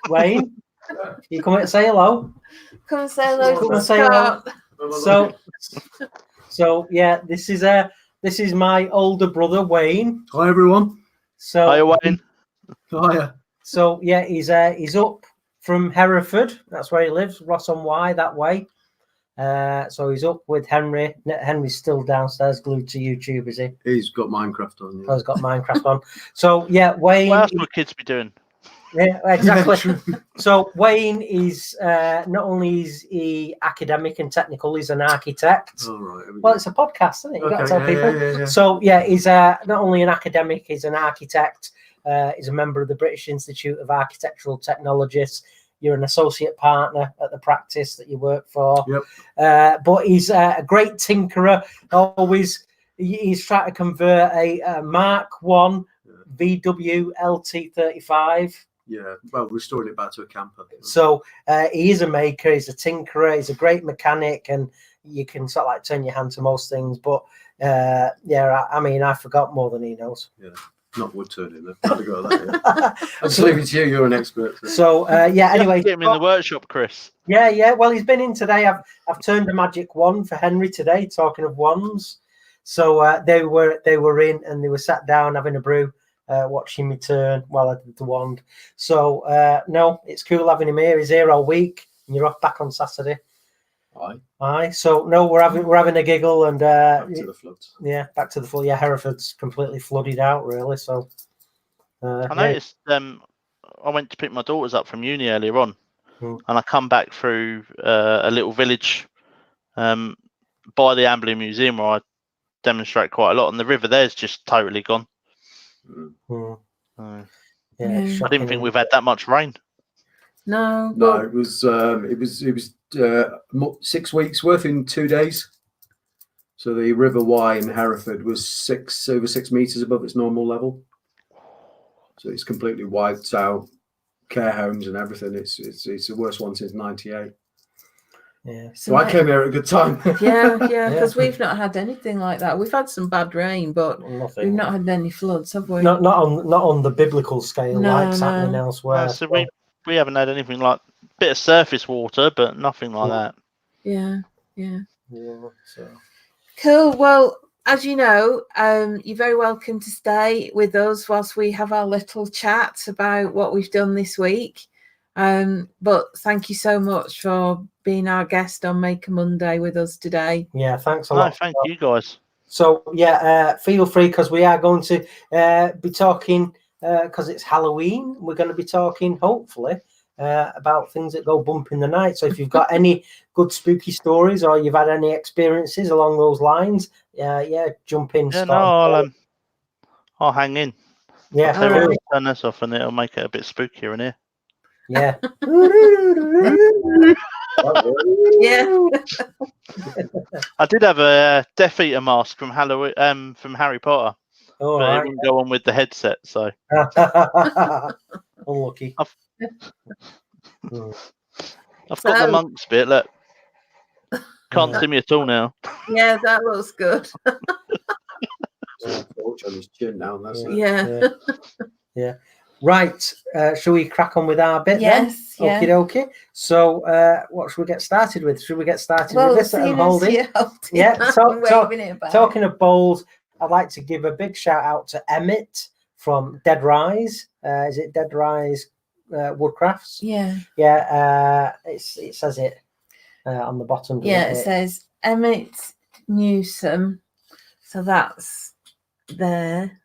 Wayne? You come and say hello. Come and say hello. Come and say hello. So yeah, this is my older brother Wayne. Hi everyone. So hiya, Wayne. Hiya. So yeah, he's up from Hereford. That's where he lives, Ross on Wye, that way. So he's up with Henry. Henry's still downstairs, glued to YouTube, is he? He's got Minecraft on. Oh, Yeah. he's got Minecraft on. So yeah, Wayne. What else would kids be doing? Yeah, exactly. So Wayne is not only is he academic and technical, he's an architect. All right. Well, it's a podcast, isn't it? You've got to tell people. Yeah. So yeah, he's not only an academic, he's an architect. He's a member of the British Institute of Architectural Technologists. You're an associate partner at the practice that you work for. Yep. But he's a great tinkerer. He's trying to convert a Mark 1 VW LT35. Yeah, well, restoring it back to a camper. So he is a maker, he's a tinkerer, he's a great mechanic, and you can sort of like turn your hand to most things. But I mean, I forgot more than he knows. Yeah, not wood turning. I've got to go with that. Yeah. I'll just leave it to you. You're an expert. So anyway, Get him in the workshop, Chris. Yeah. Well, he's been in today. I've turned a magic wand for Henry today. Talking of wands, so they were in and they were sat down having a brew. Watching me turn while I did the wand. So no, it's cool having him here. He's here all week, and you're off back on Saturday. Aye. So no, we're having a giggle and Back to the floods. Yeah, back to the flood. Yeah, Hereford's completely flooded out, really. So I noticed. I went to pick my daughters up from uni earlier on, Hmm. and I come back through a little village by the Amberley Museum where I demonstrate quite a lot, and the river there's just totally gone. Hmm. I Yeah, didn't think we've had that much rain. No. No, it was 6 weeks worth in 2 days. So the River Wye in Hereford was over 6 meters above its normal level. So it's completely wiped out care homes and everything. It's the worst one since '98. Yeah. So I came here at a good time. Yeah, because we've not had anything like that. We've had some bad rain, but Nothing. we've not had any floods, have we? Not on the biblical scale No, like happening elsewhere. So we haven't had anything like a bit of surface water, but nothing like that. Yeah. Yeah. So. Cool. Well, as you know, you're very welcome to stay with us whilst we have our little chat about what we've done this week. But thank you so much for being our guest on Maker Monday with us today. Yeah, thanks a lot. Thank you guys. So feel free, because we are going to be talking because it's Halloween. We're going to be talking hopefully about things that go bump in the night. So if you've got any good spooky stories or you've had any experiences along those lines, jump in. Yeah, no, I'll hang in. Yeah, I'll turn this off and it'll make it a bit spookier in here. yeah. Yeah. I did have a Death Eater mask from Halloween, from Harry Potter, All but it right. wouldn't go on with the headset. So Unlucky. I've got the monks bit. Look, can't see me at all now. Yeah, that looks good. Torch on his chin now. And that's it. Yeah. Right. Shall we crack on with our bit Yes. then? Yeah. Okie dokie. So what should we get started with? Should we get started with this that I'm holding? Talking of bowls, I'd like to give a big shout out to Emmett from Dead Rise. Is it Dead Rise Woodcrafts? Yeah. Yeah. It says it on the bottom. Yeah, it says Emmett Newsom. So that's there.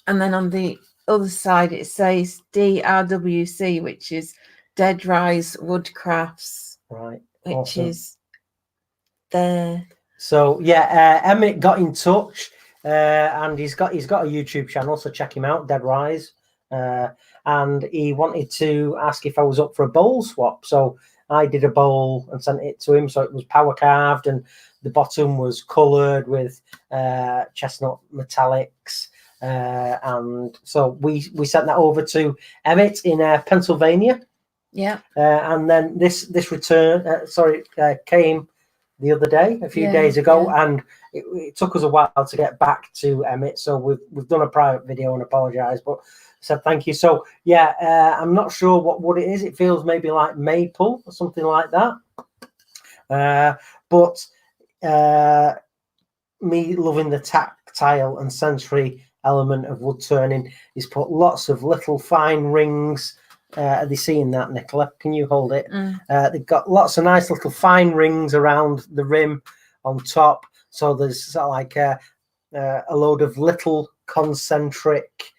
And then on the other side it says DRWC, which is Dead Rise Woodcrafts. Right. Which Awesome. is there. So Emmett got in touch, and he's got a YouTube channel, so check him out, Dead Rise. And he wanted to ask if I was up for a bowl swap. So I did a bowl and sent it to him. So it was power carved, and the bottom was coloured with chestnut metallics. And so we sent that over to Emmett in Pennsylvania. Yeah. And then this return came the other day, a few days ago, and it took us a while to get back to Emmett. So we've done a private video and apologise, but said thank you. So I'm not sure what wood it is. It feels maybe like maple or something like that. But me loving the tactile and sensory element of wood turning, he's put lots of little fine rings Are they seeing that, Nicola? Can you hold it? Mm. They've got lots of nice little fine rings around the rim on top. So there's sort of like a load of little concentric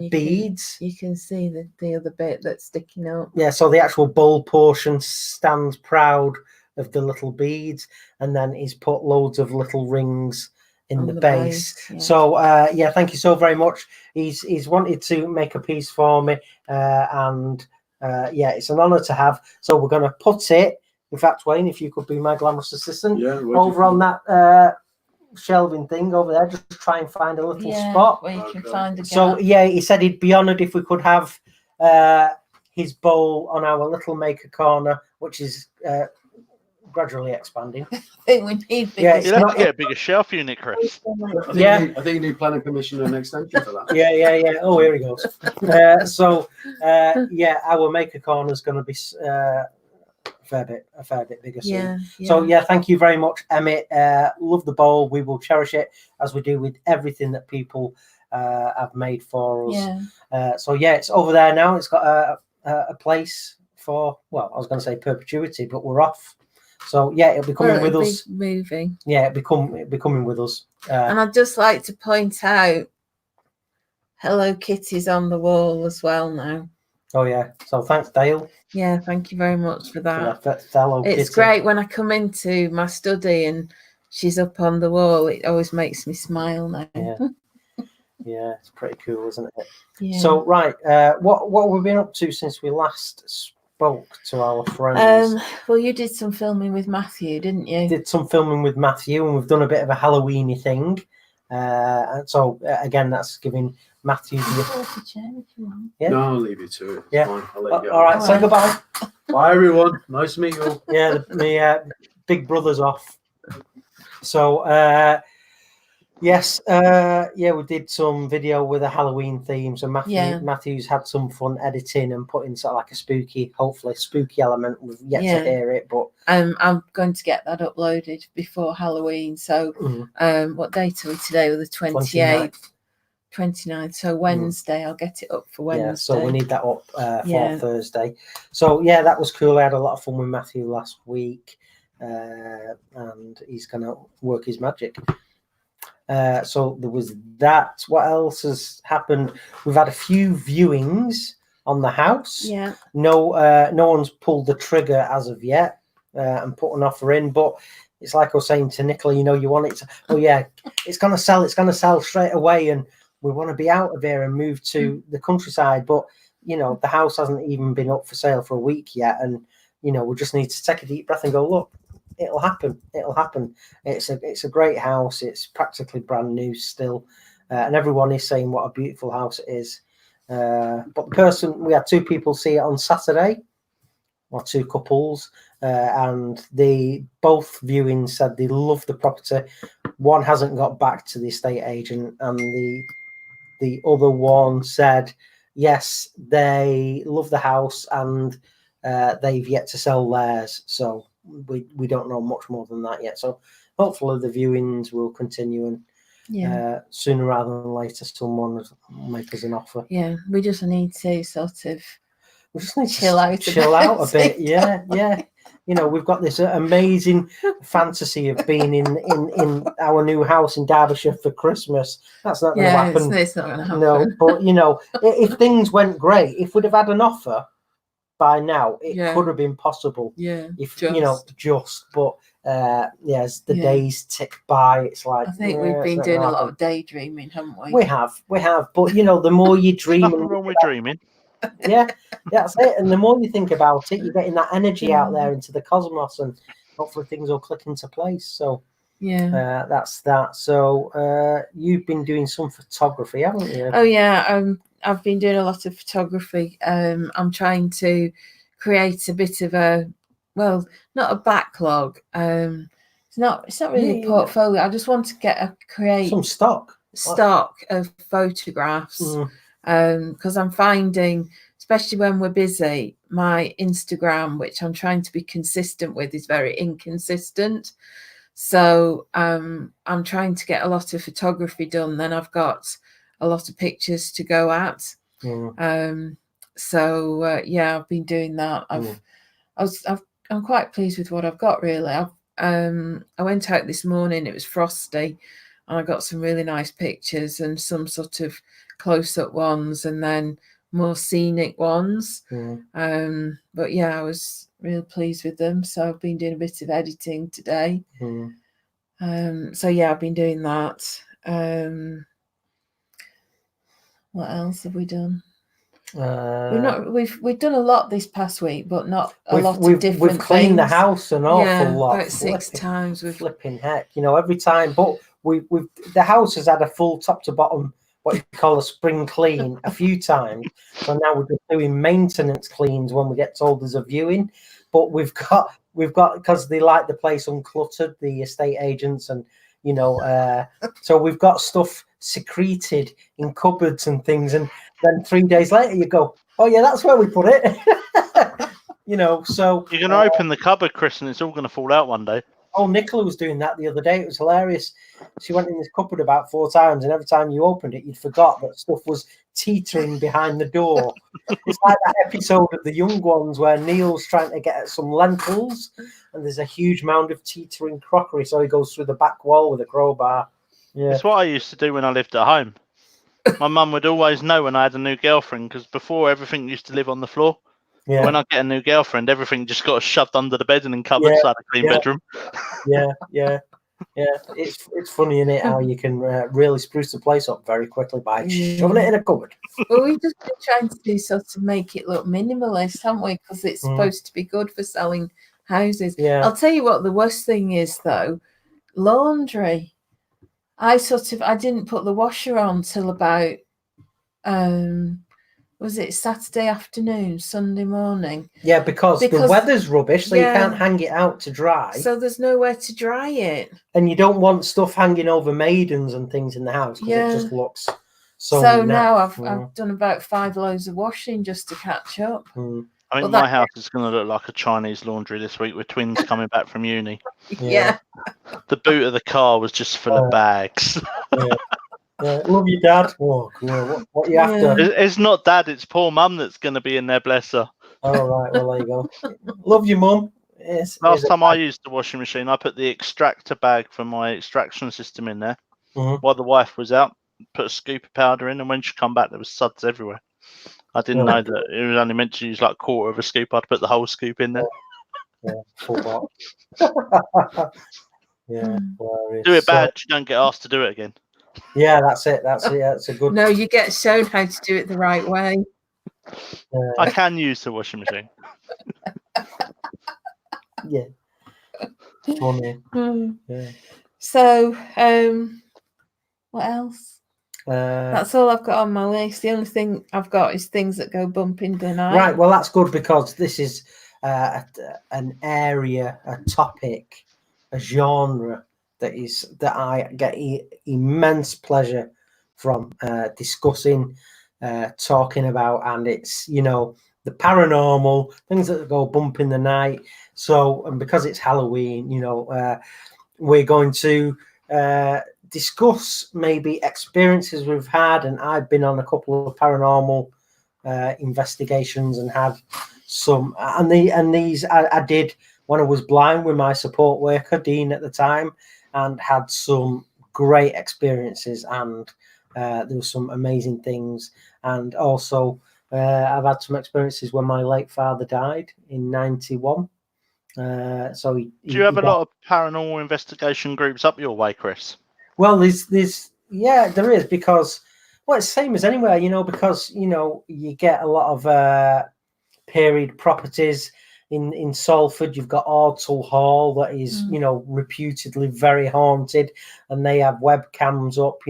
beads. You can see the other bit that's sticking up. Yeah, so the actual bowl portion stands proud of the little beads, and then he's put loads of little rings in the base. Yeah. So yeah, thank you so very much. He's wanted to make a piece for me, and yeah, it's an honour to have. So we're going to put it. In fact, Wayne, if you could be my glamorous assistant, over on that shelving thing over there, just try and find a little spot where you can find a gap. So yeah, he said he'd be honoured if we could have his bowl on our little maker corner, which is gradually expanding. I think we need Yeah, You'll have to get a bigger shelf unit, Chris. Yeah. I think you need planning permission and extension for that. Yeah. Oh, here he goes. So yeah, our maker corner is going to be a fair bit bigger soon. So yeah, thank you very much, Emmett. Love the bowl. We will cherish it as we do with everything that people have made for us. So yeah, it's over there now. It's got a place for, well, I was going to say perpetuity, but we're off. So yeah, it'll be coming with us. Moving. Yeah, it'll be coming with us. And I'd just like to point out, Hello Kitty's on the wall as well now. Oh yeah. So thanks, Dale. Yeah, thank you very much for that. Fellow it's Kitty. Great when I come into my study and she's up on the wall. It always makes me smile now. Yeah, it's pretty cool, isn't it? Yeah. So right, what have we been up to since we last spoke to our friends? Well, you did some filming with Matthew, didn't you? Did some filming with Matthew, and we've done a bit of a Halloweeny thing. And so again, that's giving Matthew the No, I'll leave you to it. It's Yeah. fine. I'll let you go. All right, say goodbye. Bye, everyone. Nice to meet you all. Yeah, the big brother's off. So yes, yeah, we did some video with a Halloween theme. So Matthew's had some fun editing and putting sort of like a spooky, hopefully spooky element. We've yet to hear it, but I'm going to get that uploaded before Halloween. So what date are we today? We're the 28th. 29th. So Wednesday, I'll get it up for Wednesday. Yeah, so we need that up for Thursday. So yeah, that was cool. I had a lot of fun with Matthew last week, and he's gonna work his magic. So there was that. What else has happened? We've had a few viewings on the house. Yeah. No one's pulled the trigger as of yet and put an offer in, but it's like I was saying to Nicola, you want it to, oh yeah, it's gonna sell straight away, and we want to be out of here and move to the countryside, but the house hasn't even been up for sale for a week yet, and we just need to take a deep breath and go, look, it'll happen. It's a great house. It's practically brand new still, and everyone is saying what a beautiful house it is. But we had two people see it on Saturday, or two couples, and both viewings said they love the property. One hasn't got back to the estate agent, and the other one said yes, they love the house, and they've yet to sell theirs. So we don't know much more than that yet. So hopefully the viewings will continue, and sooner rather than later someone will make us an offer. Yeah, we just need to sort of chill out a bit. Yeah. We've got this amazing fantasy of being in our new house in Derbyshire for Christmas. That's not going to happen. It's not going to happen. No, but if things went great, if we'd have had an offer by now, it could have been possible. Yeah. If but as the days tick by, it's like I think we've been doing a lot of daydreaming, haven't we? We have. But the more you dream, Nothing wrong with dreaming. Yeah, that's it. And the more you think about it, you're getting that energy out there into the cosmos, and hopefully things will click into place. So that's that. So you've been doing some photography, haven't you? Oh yeah, I've been doing a lot of photography. I'm trying to create a bit of not a backlog. It's not really a portfolio. I just want to create some stock of photographs. Because I'm finding, especially when we're busy, my Instagram, which I'm trying to be consistent with, is very inconsistent. So I'm trying to get a lot of photography done. Then I've got a lot of pictures to go at. So yeah, I've been doing that. I'm quite pleased with what I've got, really. I went out this morning, it was frosty, and I got some really nice pictures and some sort of close-up ones and then more scenic ones. But yeah, I was really pleased with them. So I've been doing a bit of editing today. So yeah, I've been doing that. What else have we done? We've done a lot this past week, but not a lot of different We've cleaned the things. house an awful lot. About 6 times. We've flipping heck, every time. But the house has had a full top to bottom, what you call a spring clean, a few times. So now we're just doing maintenance cleans when we get told there's a viewing. But we've got because they like the place uncluttered, the estate agents, and so we've got stuff secreted in cupboards and things, and then 3 days later you go, oh yeah, that's where we put it. So you're going to open the cupboard, Chris, and it's all going to fall out one day. Oh, Nicola was doing that the other day. It was hilarious. She went in this cupboard about 4 times, and every time you opened it, you'd forgot that stuff was teetering behind the door. It's like that episode of The Young Ones where Neil's trying to get at some lentils, and there's a huge mound of teetering crockery, so he goes through the back wall with a crowbar. Yeah, it's what I used to do when I lived at home. My mum would always know when I had a new girlfriend, because before everything used to live on the floor. Yeah. When I get a new girlfriend, everything just got shoved under the bed and in cupboards. So I had a clean bedroom. Yeah. It's funny, isn't it, how you can really spruce the place up very quickly by shoving it in a cupboard. Well, we've just been trying to do so to make it look minimalist, haven't we? Because it's supposed to be good for selling houses. Yeah. I'll tell you what the worst thing is, though, laundry. I didn't put the washer on till about was it Saturday afternoon, Sunday morning? Yeah, because the weather's rubbish, so you can't hang it out to dry. So there's nowhere to dry it. And you don't want stuff hanging over maidens and things in the house because it just looks so now I've done about 5 loads of washing just to catch up. I think my house is going to look like a Chinese laundry this week with twins coming back from uni. Yeah. The boot of the car was just full of bags. Love you, Dad. Oh, what you after? It's not Dad, it's poor Mum that's going to be in there, bless her. All right, well, there you go. Love you, Mum. Last time I used the washing machine, I put the extractor bag for my extraction system in there while the wife was out, put a scoop of powder in, and when she come back, there was suds everywhere. I didn't know that it was only meant to use like a quarter of a scoop. I'd put the whole scoop in there. Full box. Do it bad, you don't get asked to do it again. Yeah, that's it. That's a good. No, you get shown how to do it the right way. I can use the washing machine. Yeah. Funny. Yeah. So, what else? That's all I've got on my list. The only thing I've got is things that go bump in the night. Right. Well, that's good because this is an area, a topic, a genre that I get immense pleasure from discussing, talking about, and it's the paranormal things that go bump in the night. So, and because it's Halloween, we're going to discuss maybe experiences we've had, and I've been on a couple of paranormal investigations and had some, and these I did when I was blind with my support worker Dean at the time, and had some great experiences, and there were some amazing things. And also I've had some experiences when my late father died in 91. So do you have a lot of paranormal investigation groups up your way, Chris? Well, there's there is, because it's the same as anywhere, because you get a lot of period properties. In Salford, you've got Ardsall Hall that is, reputedly very haunted, and they have webcams up,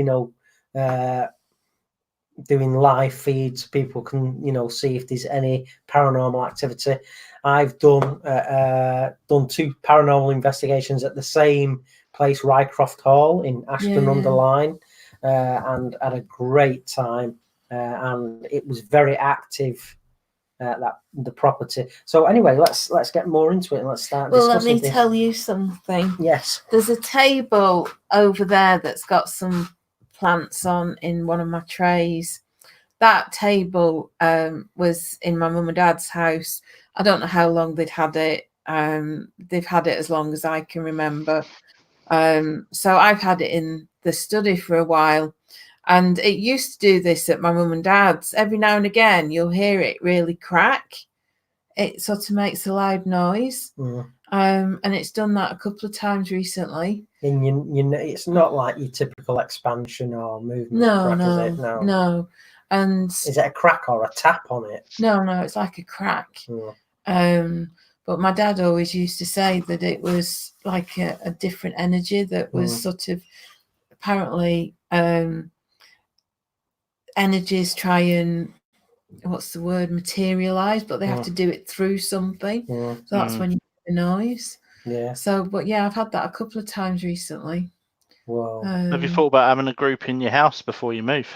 doing live feeds. People can, see if there's any paranormal activity. I've done 2 paranormal investigations at the same place, Rycroft Hall in Ashton-under-Lyne, and had a great time. And it was very active. The property. So anyway, let's get more into it and let's start. Well, let me tell you something. Yes, there's a table over there that's got some plants on in one of my trays. that table was in my mum and dad's house. I don't know how long they'd had it. They've had it as long as I can remember. So I've had it in the study for a while. And it used to do this at my mum and dad's. Every now and again, you'll hear it really crack. It sort of makes a loud noise. And it's done that a couple of times recently. And you know, it's not like your typical expansion or movement No, crack, is it? no. And is it a crack or a tap on it? No, it's like a crack. But my dad always used to say that it was like a different energy that was sort of apparently energies try and materialize, but they have to do it through something. So that's when you hear the noise. Yeah. So, but yeah, I've had that a couple of times recently. Wow. Have you thought about having a group in your house before you move?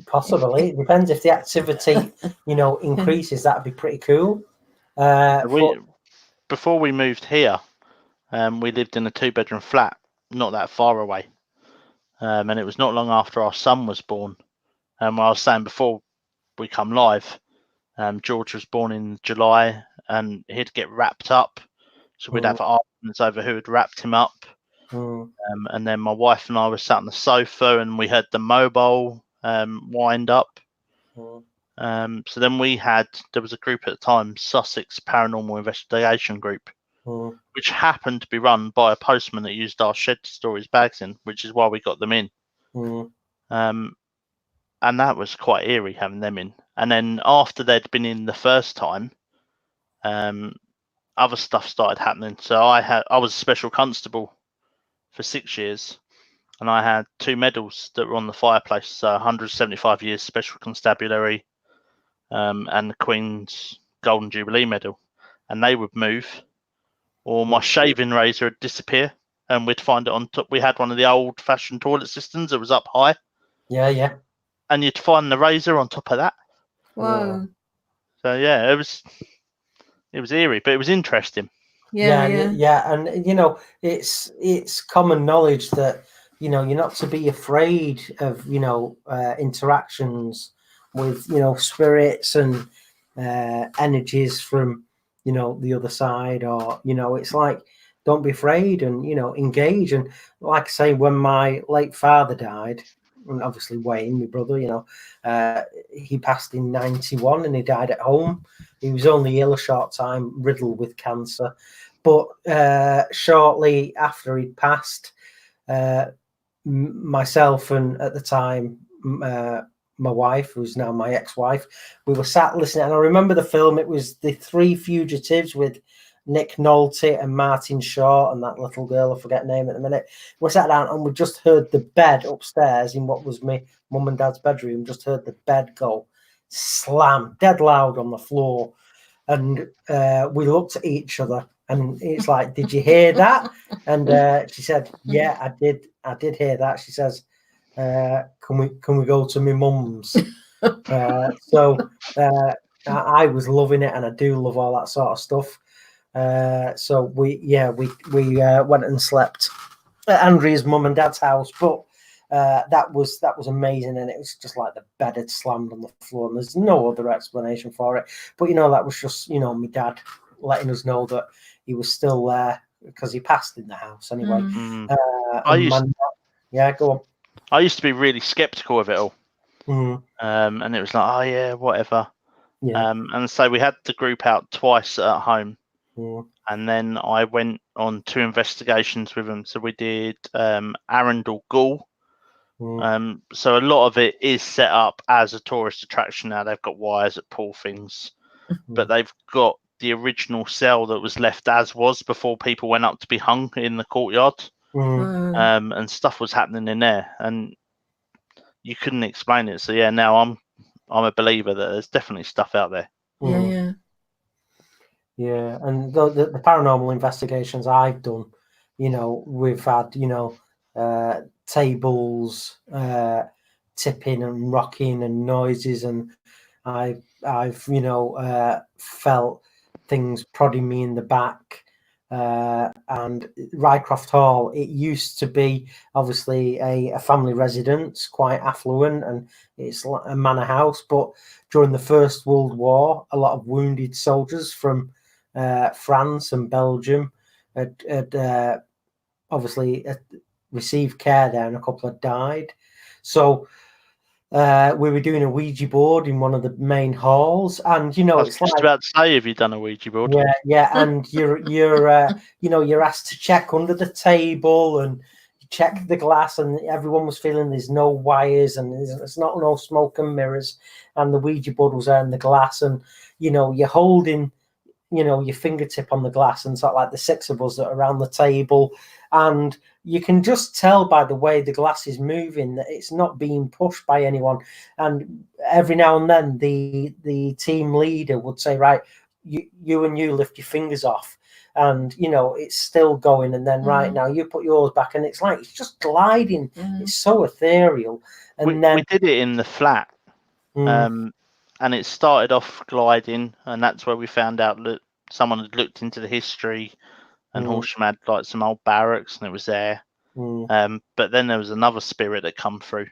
Possibly. It depends if the activity, increases. That'd be pretty cool. Before we moved here, we lived in a 2-bedroom flat, not that far away. And it was not long after our son was born. And I was saying before we come live, George was born in July, and he'd get wrapped up. So we'd have arguments over who had wrapped him up. And then my wife and I were sat on the sofa, and we heard the mobile wind up. So then there was a group at the time, Sussex Paranormal Investigation Group, which happened to be run by a postman that used our shed to store his bags in, which is why we got them in. And that was quite eerie having them in. And then after they'd been in the first time, other stuff started happening. So I was a special constable for 6 years, and I had 2 medals that were on the fireplace. So 175 years special constabulary, and the Queen's Golden Jubilee medal. And they would move, or my shaving razor would disappear, and we'd find it on top. We had one of the old-fashioned toilet systems that was up high. Yeah. And you'd find the razor on top of that. Whoa. So yeah, it was eerie, but it was interesting. Yeah. And it's common knowledge that you're not to be afraid of interactions with spirits and energies from the other side, or it's like, don't be afraid and engage. And like I say, when my late father died, and obviously Wayne, my brother, he passed in 91 and he died at home. He was only ill a short time, riddled with cancer. But shortly after he'd passed, myself and at the time my wife, who's now my ex-wife, we were sat listening. And I remember the film. It was The Three Fugitives with Nick Nolte and Martin Short and that little girl, I forget her name at the minute. We sat down and we just heard the bed upstairs in what was my mum and dad's bedroom, just heard the bed go slam dead loud on the floor. And we looked at each other, and it's like, did you hear that? And she said, yeah, I did hear that. She says, can we go to my mum's? So I was loving it, and I do love all that sort of stuff. So we went and slept at Andrea's mum and dad's house, but that was amazing, and it was just like the bed had slammed on the floor, and there's no other explanation for it. But that was just my dad letting us know that he was still there, because he passed in the house anyway. Go on. I used to be really skeptical of it all, and it was like, oh yeah, whatever. And so we had the group out twice at home. And then I went on 2 investigations with them. So we did Arundel Ghoul. So a lot of it is set up as a tourist attraction now. They've got wires that pull things, but they've got the original cell that was left as was before people went up to be hung in the courtyard. And stuff was happening in there, and you couldn't explain it. So yeah, now I'm a believer that there's definitely stuff out there. Yeah, and the paranormal investigations I've done, we've had, tables tipping and rocking and noises, and I've felt things prodding me in the back. and Rycroft Hall, it used to be obviously a family residence, quite affluent, and it's a manor house. But during the First World War, a lot of wounded soldiers from France and Belgium had obviously received care there, and a couple had died. So we were doing a Ouija board in one of the main halls, and I was it's just like, about to say, have you done a Ouija board? yeah, and you're you're asked to check under the table and you check the glass, and everyone was feeling there's no wires and there's not no smoke and mirrors, and the Ouija board was there in the glass, and you're holding your fingertip on the glass, and sort of like the six of us that are around the table, and you can just tell by the way the glass is moving that it's not being pushed by anyone. And every now and then the team leader would say, right, you and you lift your fingers off, and it's still going, and then right now you put yours back, and it's like it's just gliding. It's so ethereal. And we did it in the flat, and it started off gliding, and that's where we found out that someone had looked into the history, and Horsham had like some old barracks, and it was there. But then there was another spirit that come through,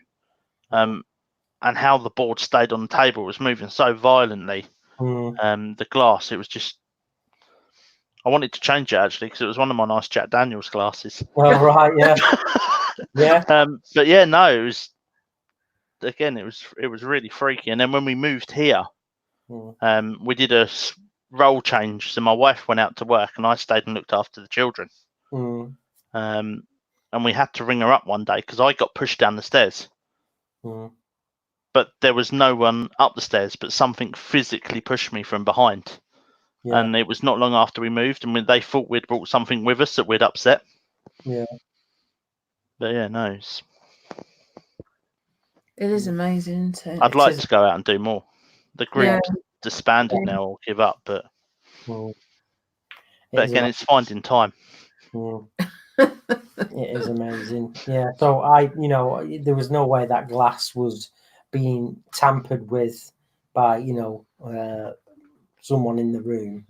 and how the board stayed on the table, it was moving so violently. The glass, it was just, I wanted to change it actually, because it was one of my nice Jack Daniels glasses. Well, right, yeah. Yeah. But yeah, no, it was, again, it was really freaky. And then when we moved here, we did a role change. So my wife went out to work and I stayed and looked after the children. And we had to ring her up one day because I got pushed down the stairs. But there was no one up the stairs, but something physically pushed me from behind. Yeah. And it was not long after we moved, and they thought we'd brought something with us that we'd upset. Yeah. But yeah, no. It is amazing, isn't it? I'd like to go out and do more. The group's disbanded now or give up, but again, it's finding time. It is amazing. Yeah. So there was no way that glass was being tampered with by, someone in the room.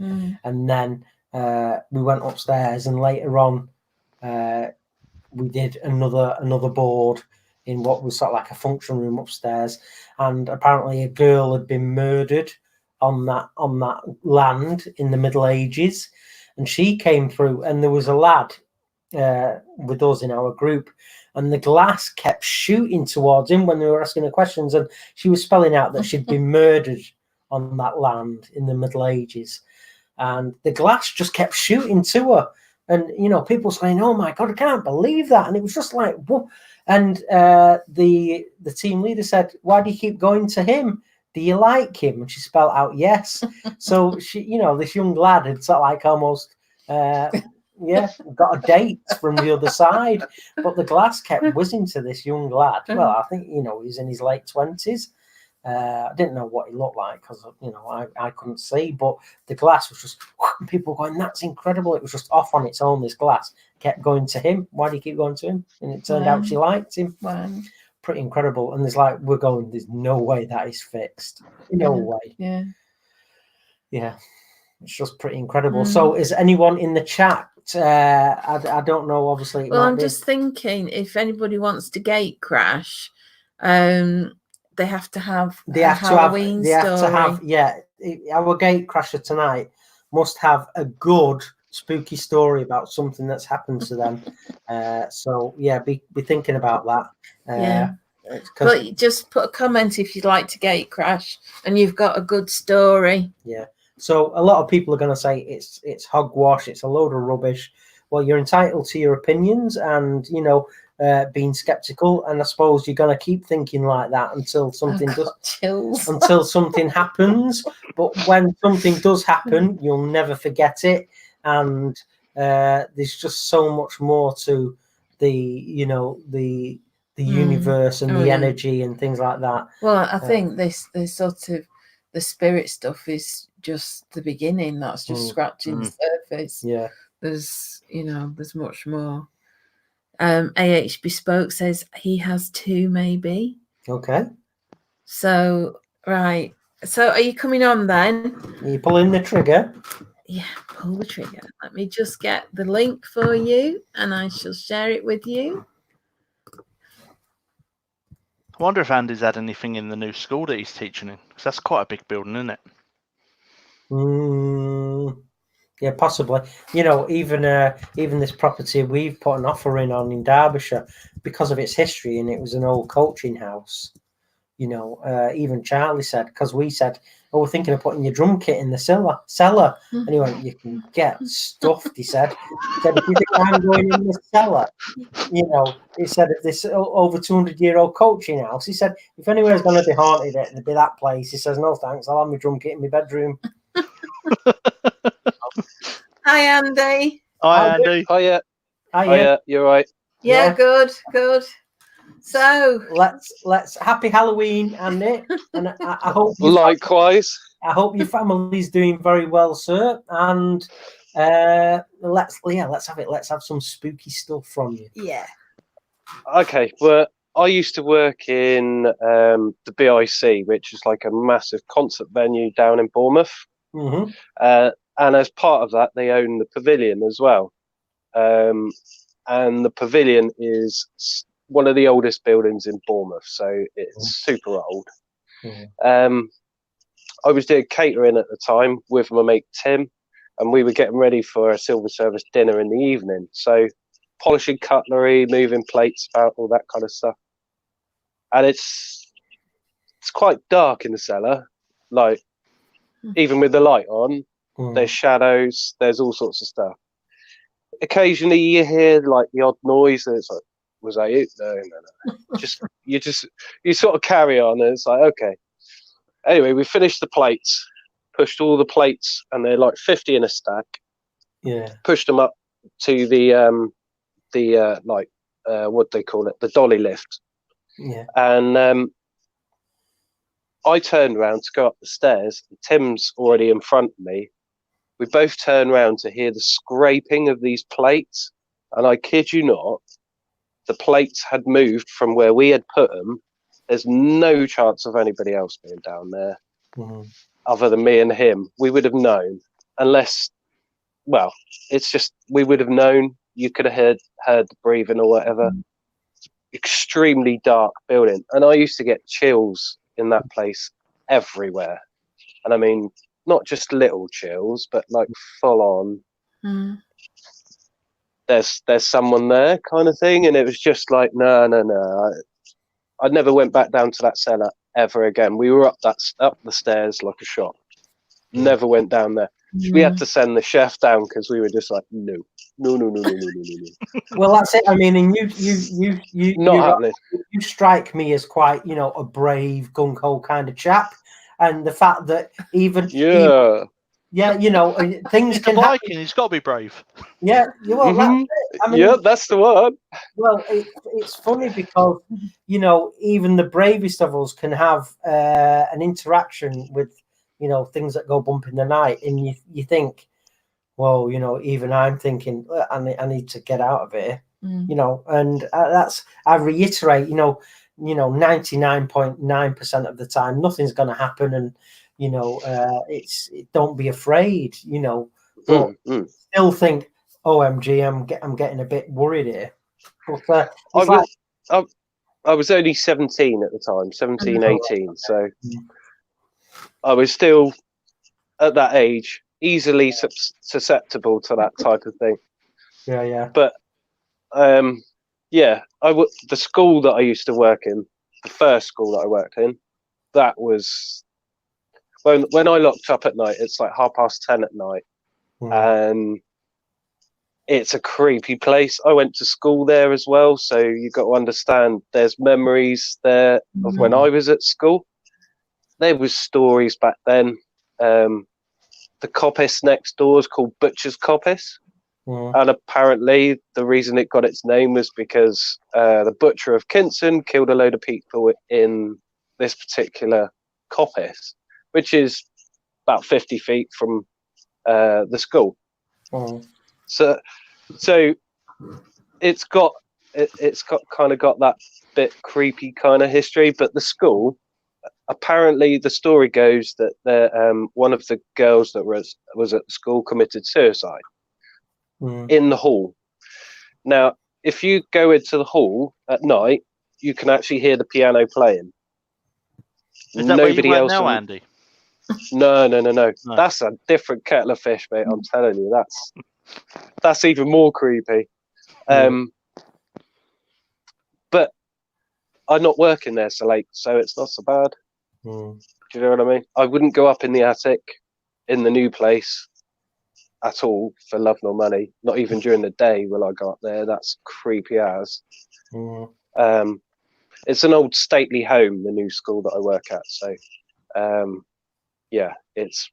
And then we went upstairs, and later on we did another board in what was sort of like a function room upstairs, and apparently a girl had been murdered on that land in the Middle Ages, and she came through, and there was a lad with us in our group, and the glass kept shooting towards him when they were asking her questions, and she was spelling out that she'd been murdered on that land in the Middle Ages, and the glass just kept shooting to her, and people saying, "Oh my God, I can't believe that," and it was just like, what? And the team leader said, "Why do you keep going to him? Do you like him?" And she spelled out yes. So she, this young lad had sort of like almost got a date from the other side, but the glass kept whizzing to this young lad. Well, I think he's in his late 20s. I didn't know what he looked like because I couldn't see, but the glass was just people going, "That's incredible!" It was just off on its own. This glass kept going to him. Why do you keep going to him? And it turned out she liked him. Wow. Pretty incredible. And there's no way that is fixed. No way. Yeah. It's just pretty incredible. So is anyone in the chat? I don't know, obviously. Well, I'm just thinking if anybody wants to gate crash, they have to have a Halloween story. Our gate crasher tonight must have a good spooky story about something that's happened to them. So be thinking about that. But just put a comment if you'd like to gate crash and you've got a good story. Yeah. So a lot of people are going to say it's hogwash, it's a load of rubbish. Well, you're entitled to your opinions and being skeptical, and I suppose you're going to keep thinking like that until something until something happens. But when something does happen, you'll never forget it, and there's just so much more to the universe and the energy and things like that. Well, I think this sort of the spirit stuff is just the beginning. That's just scratching the surface. Yeah, there's much more. AH Bespoke says he has two, maybe. Okay. So right. So are you coming on then? Are you pulling the trigger? Yeah, pull the trigger. Let me just get the link for you and I shall share it with you. I wonder if Andy's had anything in the new school that he's teaching in, because that's quite a big building, isn't it? Yeah, possibly. You know, even this property we've put an offer in Derbyshire because of its history, and it was an old coaching house. You know, even Charlie said, because we said, "Oh, we're thinking of putting your drum kit in the cellar." And he went, "You can get stuffed." He said, "If you think I'm going in the cellar?" You know, he said, "If this over 200-year-old coaching house," he said, "if anywhere's going to be haunted, it'd be that place." He says, "No thanks, I'll have my drum kit in my bedroom." Hi, Andy. Hi, Andy. Hiya, you're right. Yeah, good. So let's happy Halloween, Andy, and I hope Likewise. I hope your family's doing very well, sir. And let's have it. Let's have some spooky stuff from you. yeah. Okay, well, I used to work in the BIC, which is like a massive concert venue down in Bournemouth. Mm-hmm. And as part of that, they own the pavilion as well. And the pavilion is one of the oldest buildings in Bournemouth, so it's super old. Mm-hmm. I was doing catering at the time with my mate Tim, and we were getting ready for a silver service dinner in the evening. So polishing cutlery, moving plates about, all that kind of stuff. And it's quite dark in the cellar, like even with the light on, there's shadows, there's all sorts of stuff. Occasionally you hear like the odd noise, and it's like, was that you? No. You sort of carry on, and it's like, okay. Anyway, we finished the plates, pushed all the plates, and they're like 50 in a stack. Yeah. Pushed them up to the what do they call it? The dolly lift. Yeah. And I turned around to go up the stairs. And Tim's already in front of me. We both turned around to hear the scraping of these plates, and I kid you not, the plates had moved from where we had put them. There's no chance of anybody else being down there other than me and him. We would have known, unless, well, it's just, we would have known. You could have heard the breathing or whatever. Extremely dark building. And I used to get chills in that place everywhere. And I mean, not just little chills, but like full on. There's someone there kind of thing. And it was just like, no. I never went back down to that cellar ever again. We were up the stairs like a shot. Never went down there. We had to send the chef down because we were just like, no. Well, that's it. I mean, and you not happening. You strike me as quite, you know, a brave, gung ho kind of chap, and the fact that even you know, things He's can the happen. Viking. He's got to be brave. Yeah, well, that's it. I mean, yeah, that's the one. Well, it's funny because, you know, even the bravest of us can have an interaction with, you know, things that go bump in the night, and you think, well, you know, even I'm thinking, I need to get out of here, you know, and I reiterate, you know, 99.9% of the time, nothing's going to happen, and you know, don't be afraid, you know, but still think, OMG, I'm getting a bit worried here. But I was only 17 at the time, 17, 18, so I was still at that age, easily susceptible to that type of thing. Yeah. But the school that I used to work in, the first school that I worked in, that was when I locked up at night. It's like 10:30 at night, and it's a creepy place. I went to school there as well, so you got to understand. There's memories there of when I was at school. There was stories back then. The coppice next door is called Butcher's Coppice. And apparently the reason it got its name was because the butcher of Kinson killed a load of people in this particular coppice, which is about 50 feet from the school. So it's got kind of got that bit creepy kind of history, but the school, apparently the story goes that one of the girls that was at school committed suicide in the hall. Now, if you go into the hall at night, you can actually hear the piano playing. Is that Nobody where you else work now, Andy? No. No. That's a different kettle of fish, mate. I'm telling you, that's even more creepy. But I'm not working there so late, so it's not so bad. Do you know what I mean? I wouldn't go up in the attic in the new place at all for love nor money. Not even during the day will I go up there. That's creepy as. It's an old stately home, the new school that I work at. So, yeah, it's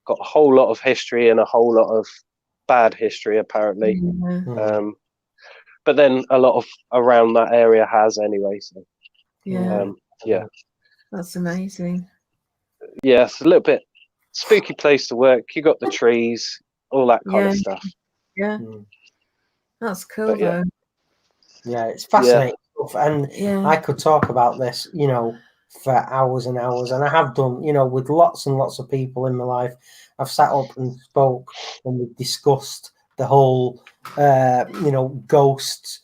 got a whole lot of history and a whole lot of bad history, apparently. But then a lot of around that area has anyway. So, yeah. That's amazing. Yeah, it's a little bit spooky place to work. You got the trees, all that kind of stuff. Yeah. That's cool, yeah. though. Yeah, it's fascinating stuff. And I could talk about this, for hours and hours. And I have done, with lots and lots of people in my life. I've sat up and spoke and we've discussed the whole, ghosts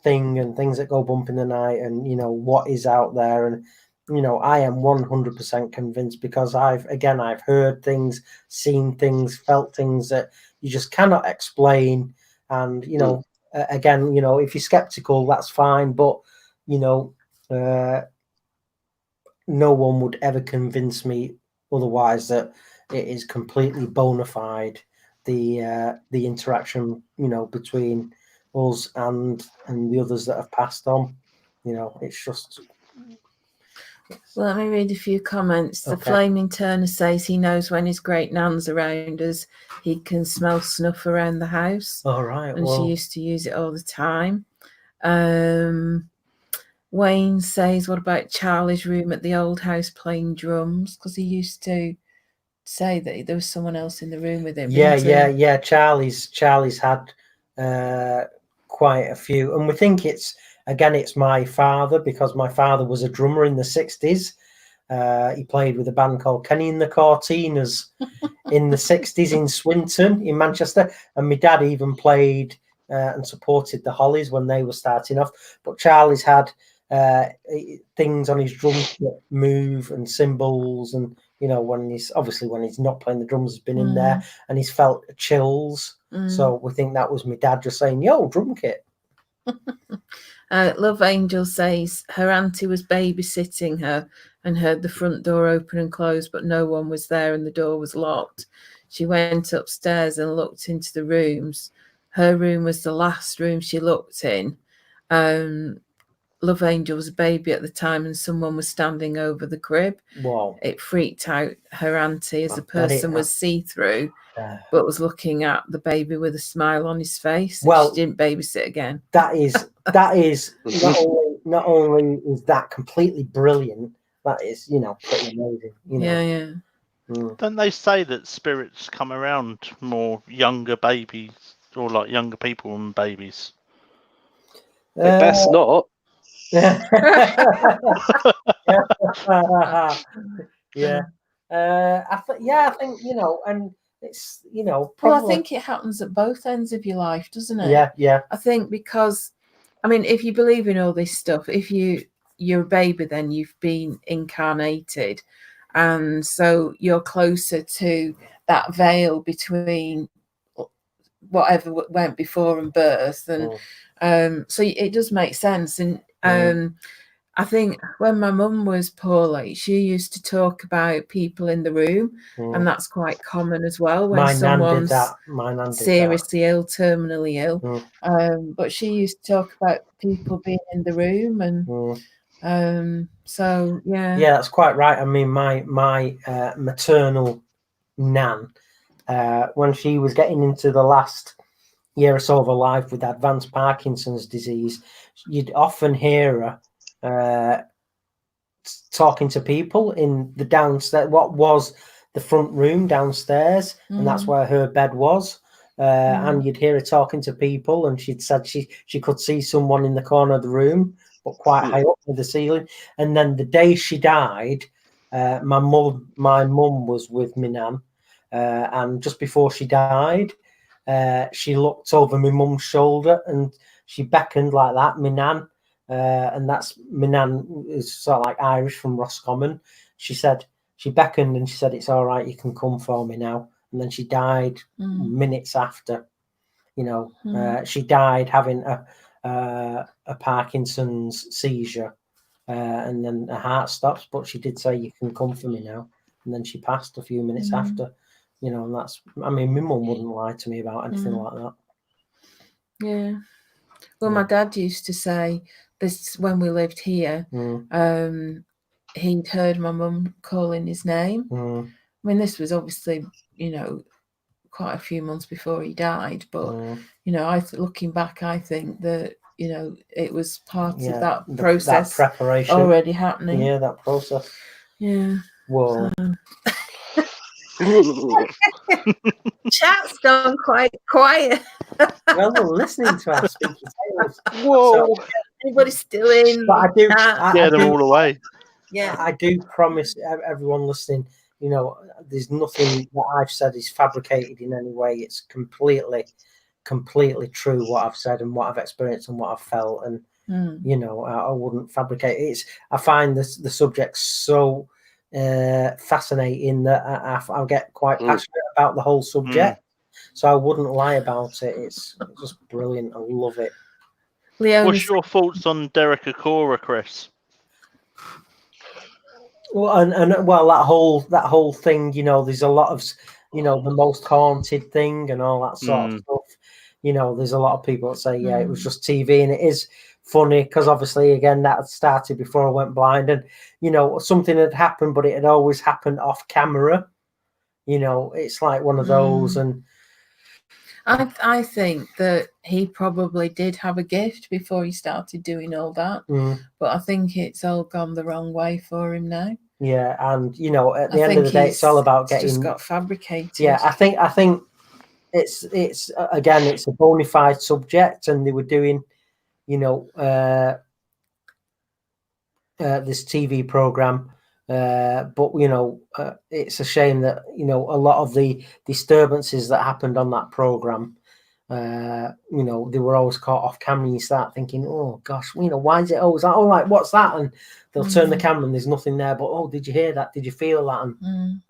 thing and things that go bump in the night and, what is out there. And, I am 100% convinced because I've heard things, seen things, felt things that you just cannot explain. And, again, if you're skeptical, that's fine. But, no one would ever convince me otherwise that it is completely bona fide, the interaction, between us and the others that have passed on. It's just... Well, let me read a few comments. The Okay. Flaming Turner says he knows when his great nan's around us, he can smell snuff around the house. All right. And she used to use it all the time. Wayne says, what about Charlie's room at the old house playing drums? Because he used to say that there was someone else in the room with him. Yeah. Charlie's had quite a few. And we think it's my father, because my father was a drummer in the 60s. He played with a band called Kenny and the Cortinas in the 60s in Swinton in Manchester. And my dad even played and supported the Hollies when they were starting off. But Charlie's had things on his drums that move and cymbals. And, when he's not playing the drums, has been in there and he's felt chills. So we think that was my dad just saying, yo, drum kit. Love Angel says her auntie was babysitting her and heard the front door open and close, but no one was there and the door was locked. She went upstairs and looked into the rooms. Her room was the last room she looked in. Love Angel was a baby at the time and someone was standing over the crib. Wow. It freaked out her auntie as the person was see-through, but was looking at the baby with a smile on his face. Well, she didn't babysit again. That is not only is that completely brilliant, that is, pretty amazing. Yeah. Don't they say that spirits come around more younger babies or like younger people and babies? They best not. Yeah. I think, and it's, probably... Well, I think it happens at both ends of your life, doesn't it? Yeah. I think because, if you believe in all this stuff, if you're a baby, then you've been incarnated. And so you're closer to that veil between whatever went before and birth. And so it does make sense. And I think when my mum was poorly, she used to talk about people in the room, and that's quite common as well when someone's seriously ill, terminally ill. But she used to talk about people being in the room, and so yeah, that's quite right. My maternal nan, when she was getting into the last year or so of her life with advanced Parkinson's disease, you'd often hear her talking to people in the downstairs, what was the front room downstairs, and that's where her bed was. And you'd hear her talking to people, and she'd said she could see someone in the corner of the room but quite high up with the ceiling. And then the day she died, my mum was with my nan, and just before she died, she looked over my mum's shoulder and she beckoned like that, my nan. And that's my nan is sort of like Irish from Roscommon. She said, she beckoned and she said, "It's all right, you can come for me now." And then she died minutes after. You know, she died having a Parkinson's seizure, and then her heart stops. But she did say, "You can come for me now." And then she passed a few minutes after. You know, and that's, I mean, my mum wouldn't lie to me about anything like that. Yeah. Well, my dad used to say this when we lived here. He'd heard my mum calling his name. I mean, this was obviously, you know, quite a few months before he died. But, you know, looking back, I think that, you know, it was part of that process, that preparation already happening. Yeah, that process. Yeah. Whoa. Chat's gone quite quiet. Well, we're listening to our spooky tales. Whoa. So, Anybody still in? but I do, Get them all away. Yeah. I do promise everyone listening, you know, there's nothing that I've said is fabricated in any way. It's completely true what I've said and what I've experienced and what I've felt. And, you know, I wouldn't fabricate it. I find the subject so fascinating that I get quite passionate about the whole subject. So I wouldn't lie about it. It's just brilliant. I love it. What's your thoughts on Derek Akora, Chris? Well, and well, that whole thing, you know, there's a lot of, you know, the most haunted thing and all that sort of stuff. You know, there's a lot of people that say, yeah, it was just TV, and it is funny because obviously, again, that started before I went blind, and you know, something had happened, but it had always happened off camera. You know, it's like one of those, and I think that he probably did have a gift before he started doing all that, but I think it's all gone the wrong way for him now. Yeah, and you know, at the end of the day, it's all about getting. Just got fabricated. Yeah, I think it's again, it's a bona fide subject, and they were doing, you know, this TV program. But you know, it's a shame that, you know, a lot of the disturbances that happened on that program, you know, they were always caught off camera. And you start thinking, oh gosh, you know, why is it always like, oh, like what's that? And they'll turn the camera and there's nothing there. But oh, did you hear that? Did you feel that?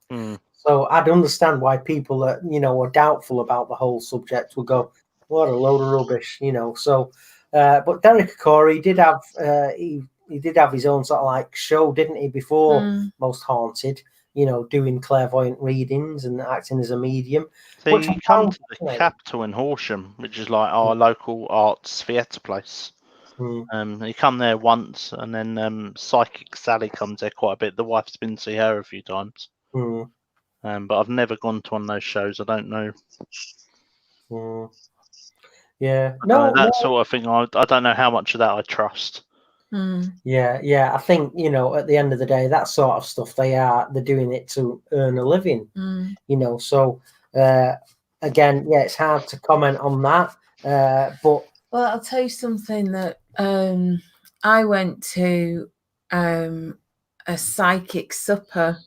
And so I'd understand why people that, you know, are doubtful about the whole subject will go, what a load of rubbish, you know. So, but Derek Corey did have he did have his own sort of like show, didn't he, before Most Haunted, you know, doing clairvoyant readings and acting as a medium. So you come to the Capitol in Horsham, which is like our local arts theatre place. You come there once, and then Psychic Sally comes there quite a bit. The wife's been to see her a few times. But I've never gone to one of those shows. I don't know. Yeah. That sort of thing. I don't know how much of that I trust. Yeah. I think, you know, at the end of the day, that sort of stuff, they're doing it to earn a living, you know. So again, yeah, it's hard to comment on that. But well, I'll tell you something that I went to a psychic supper,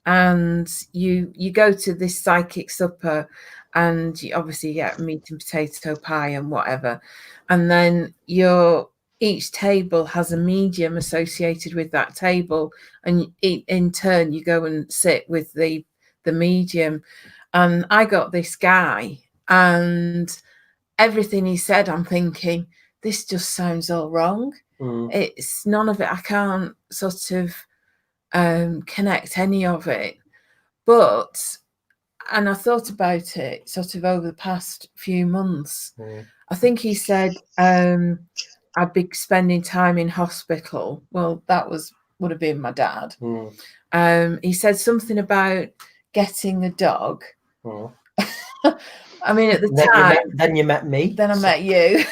and you go to this psychic supper, and you obviously get meat and potato pie and whatever, and then each table has a medium associated with that table, and in turn you go and sit with the medium. And I got this guy, and everything he said, I'm thinking, this just sounds all wrong. It's none of it. I can't sort of connect any of it. And I thought about it sort of over the past few months. I think he said I'd be spending time in hospital. Well, that would have been my dad. He said something about getting a dog. I mean, at the time, then you met me. Then I met you.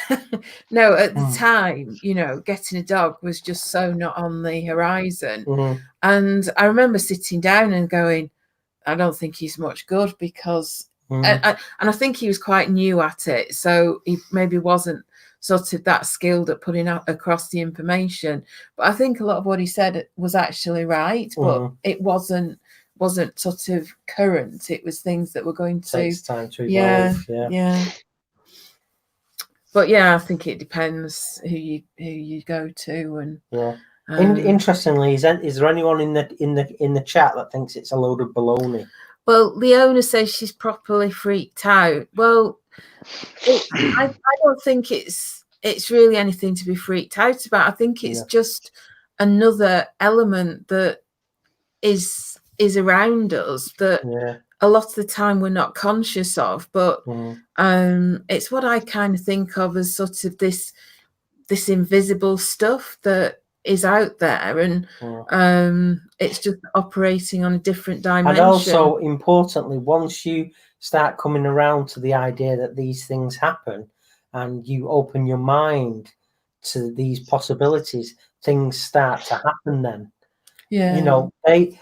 No, at the time, you know, getting a dog was just so not on the horizon. And I remember sitting down and going, I don't think he's much good, because, and I think he was quite new at it, so he maybe wasn't sort of that skilled at putting out across the information. But I think a lot of what he said was actually right, but it wasn't sort of current. It was things that were going to Takes time to evolve. yeah. But yeah, I think it depends who you go to, and interestingly, is there anyone in the chat that thinks it's a load of baloney? Well, Leona says she's properly freaked out. Well, I don't think it's really anything to be freaked out about. I think it's just another element that is around us that a lot of the time we're not conscious of, but it's what I kind of think of as sort of this invisible stuff that is out there, and it's just operating on a different dimension. And also, importantly, once you start coming around to the idea that these things happen and you open your mind to these possibilities, things start to happen then. You know, the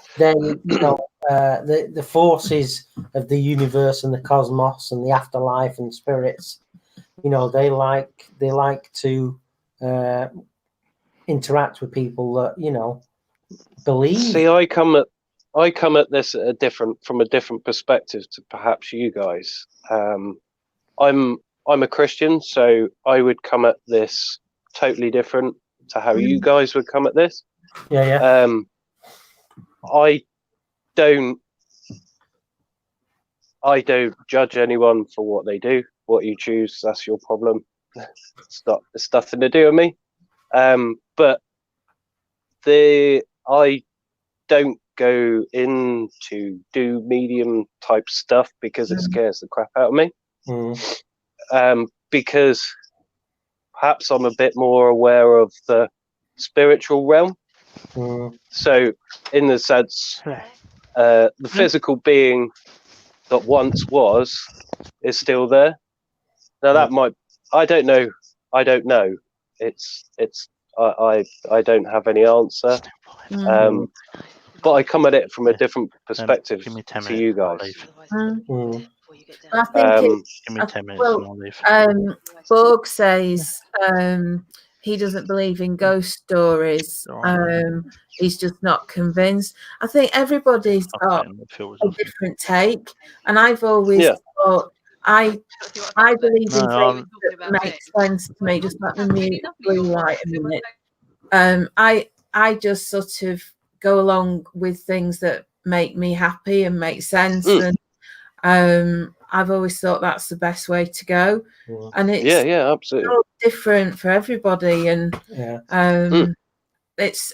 forces of the universe and the cosmos and the afterlife and spirits, you know, they like to interact with people that, you know, believe. See, I come at this from a different perspective to perhaps you guys. I'm a Christian, so I would come at this totally different to how you guys would come at this. I don't judge anyone for what they do. What you choose, that's your problem. It's nothing to do with me. But I don't go into do medium type stuff because it scares the crap out of me. Because perhaps I'm a bit more aware of the spiritual realm. So in the sense, the physical being that once was is still there. Now that might, I don't know. I don't have any answer. But I come at it from a different perspective to you guys. I think give me 10 minutes and I'll leave. Borg says he doesn't believe in ghost stories. He's just not convinced. I think everybody's got a different take, and I've always thought I believe in things that make sense to me. Just let me mute blue light a minute. I just sort of go along with things that make me happy and make sense, and I've always thought that's the best way to go. And it's absolutely so different for everybody, and it's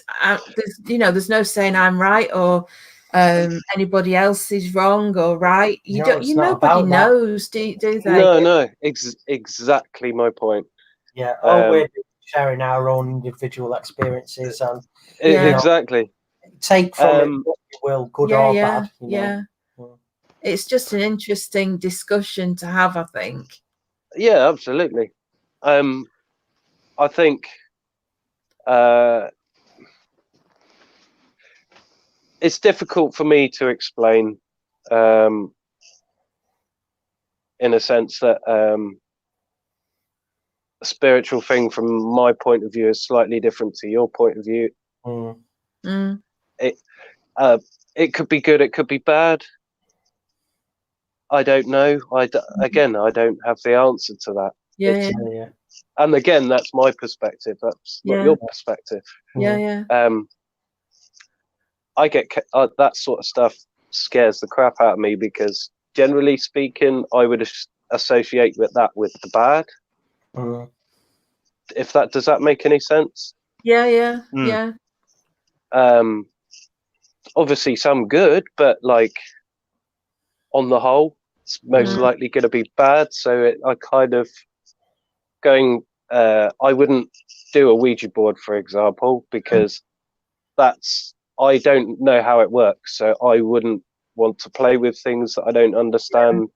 there's no saying I'm right or anybody else is wrong or right. Nobody knows, do they? No, exactly my point. We're sharing our own individual experiences, and exactly take from it what you will, good or bad. It's just an interesting discussion to have, I think. Yeah, absolutely. I think it's difficult for me to explain, in a sense that a spiritual thing from my point of view is slightly different to your point of view. It could be good, it could be bad. I don't know. I don't have the answer to that. And again, that's my perspective. That's not your perspective. I get that sort of stuff scares the crap out of me because, generally speaking, I would associate that with the bad. If that does that make any sense? Yeah. Obviously, some good, but like on the whole, it's most likely going to be bad. So I kind of I wouldn't do a Ouija board, for example, because I don't know how it works. So I wouldn't want to play with things that I don't understand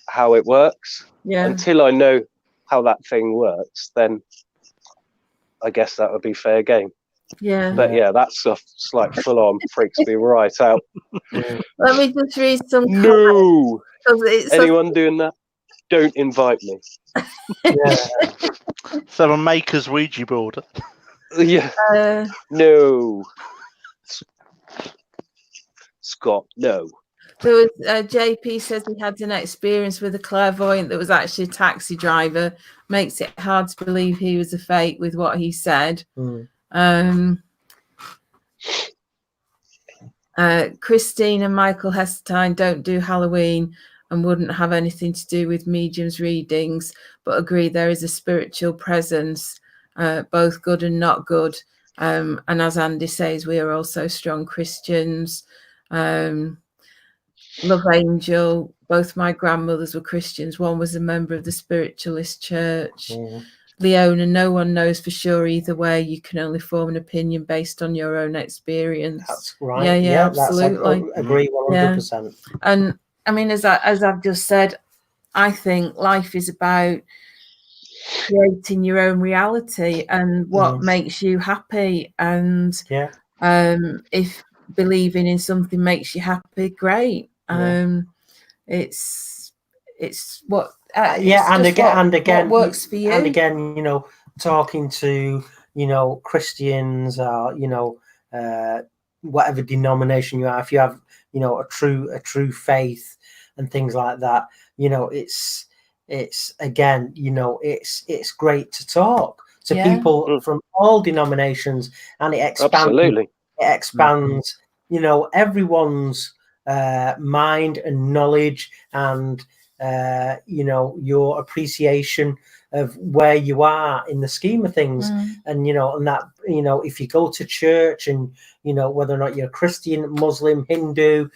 how it works. Until I know how that thing works, then I guess that would be fair game. But that stuff's like full on freaks me right out. Let me just read some No. comments. Anyone doing that? Don't invite me. Yeah. So a maker's Ouija board. Yeah. No. Scott, no. There was JP says he had an experience with a clairvoyant that was actually a taxi driver. Makes it hard to believe he was a fake with what he said. Christine and Michael Hestine don't do Halloween and wouldn't have anything to do with mediums readings, but agree there is a spiritual presence, both good and not good. And as Andy says, we are also strong Christians. Love Angel, both my grandmothers were Christians. One was a member of the Spiritualist Church. Leona, no one knows for sure either way. You can only form an opinion based on your own experience. That's right. Yeah, absolutely. Agree 100%. Yeah. And I mean, as I've just said, I think life is about creating your own reality and what makes you happy. And if believing in something makes you happy, great. It's what and again what works for you. And again, you know, talking to, you know, Christians or, you know, whatever denomination you are, if you have, you know, a true faith and things like that, you know, it's again, you know, it's great to talk to people from all denominations, and it expands you know, everyone's mind and knowledge, and you know, your appreciation of where you are in the scheme of things. And you know, and that, you know, if you go to church, and you know, whether or not you're Christian, Muslim, Hindu,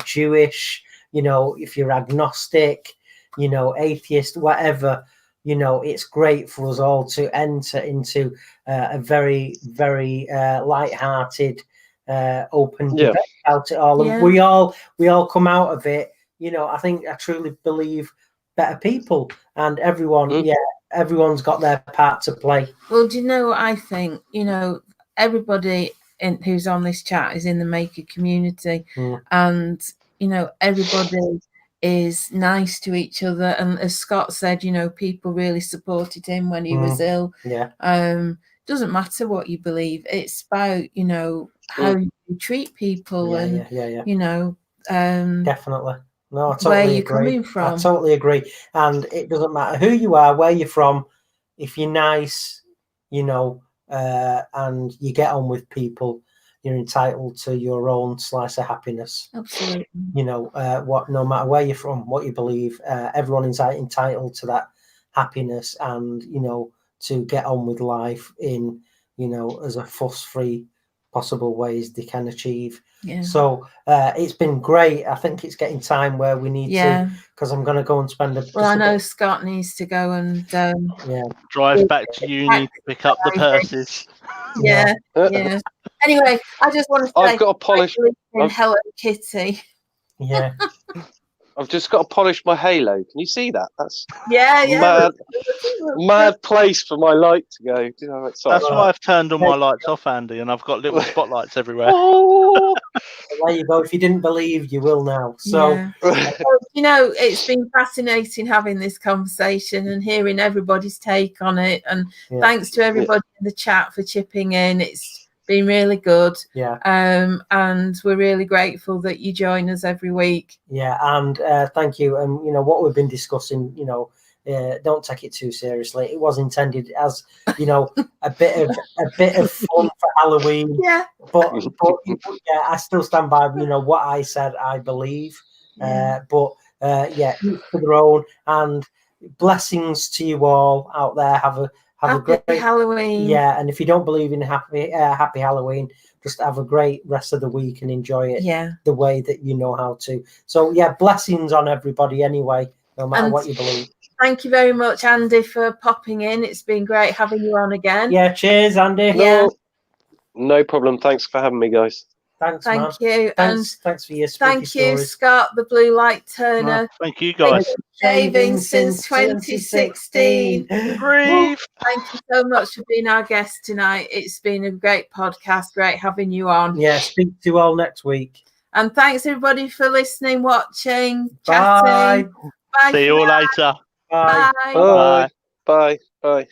Jewish, you know, if you're agnostic, you know, atheist, whatever, you know, it's great for us all to enter into a very, very light-hearted, open debate about it all. And we all come out of it, you know, I truly believe better people, and everyone, everyone's got their part to play. Well, do you know what I think? You know, everybody who's on this chat is in the maker community, and you know, everybody is nice to each other. And as Scott said, you know, people really supported him when he was ill. Doesn't matter what you believe, it's about, you know, how you treat people, you know, definitely. No, I totally where agree. you're coming from. I totally agree. And it doesn't matter who you are, where you're from, if you're nice, you know, and you get on with people, you're entitled to your own slice of happiness. Absolutely. You know, no matter where you're from, what you believe, everyone is entitled to that happiness, and you know, to get on with life in, you know, as a fuss-free possible ways they can achieve. So it's been great. I think it's getting time where we need to, because I'm going to go and spend I know Scott needs to go and drive back to uni to pick up the purses. Anyway, I just want to say I've got to polish Hello Kitty. I've just got to polish my halo. Can you see that? That's mad place for my light to go. Do you know, that's why I've turned all my lights off, Andy, and I've got little spotlights everywhere. There you go. If you didn't believe, you will now. So, you know, it's been fascinating having this conversation and hearing everybody's take on it. And thanks to everybody in the chat for chipping in. It's been really good. And we're really grateful that you join us every week. And thank you. And you know what we've been discussing, you know, don't take it too seriously. It was intended as, you know, a bit of fun for Halloween. But I still stand by, you know, what I said. I believe. But each to their own. And blessings to you all out there. Have a great Halloween. And if you don't believe in happy Halloween, just have a great rest of the week and enjoy it the way that you know how to. So blessings on everybody anyway, no matter what you believe. Thank you very much, Andy, for popping in. It's been great having you on again. Cheers, Andy. No problem. Thanks for having me, guys. Thanks, thank you. Thanks for your spooky stories. Scott, the Blue Light Turner. Thank you, guys. Shavings since 2016. Breathe. Thank you so much for being our guest tonight. It's been a great podcast. Great having you on. Speak to you all next week. And thanks everybody for listening, watching, Bye. chatting. Bye See for you all now. later. Bye. Bye. Bye. Bye. Bye.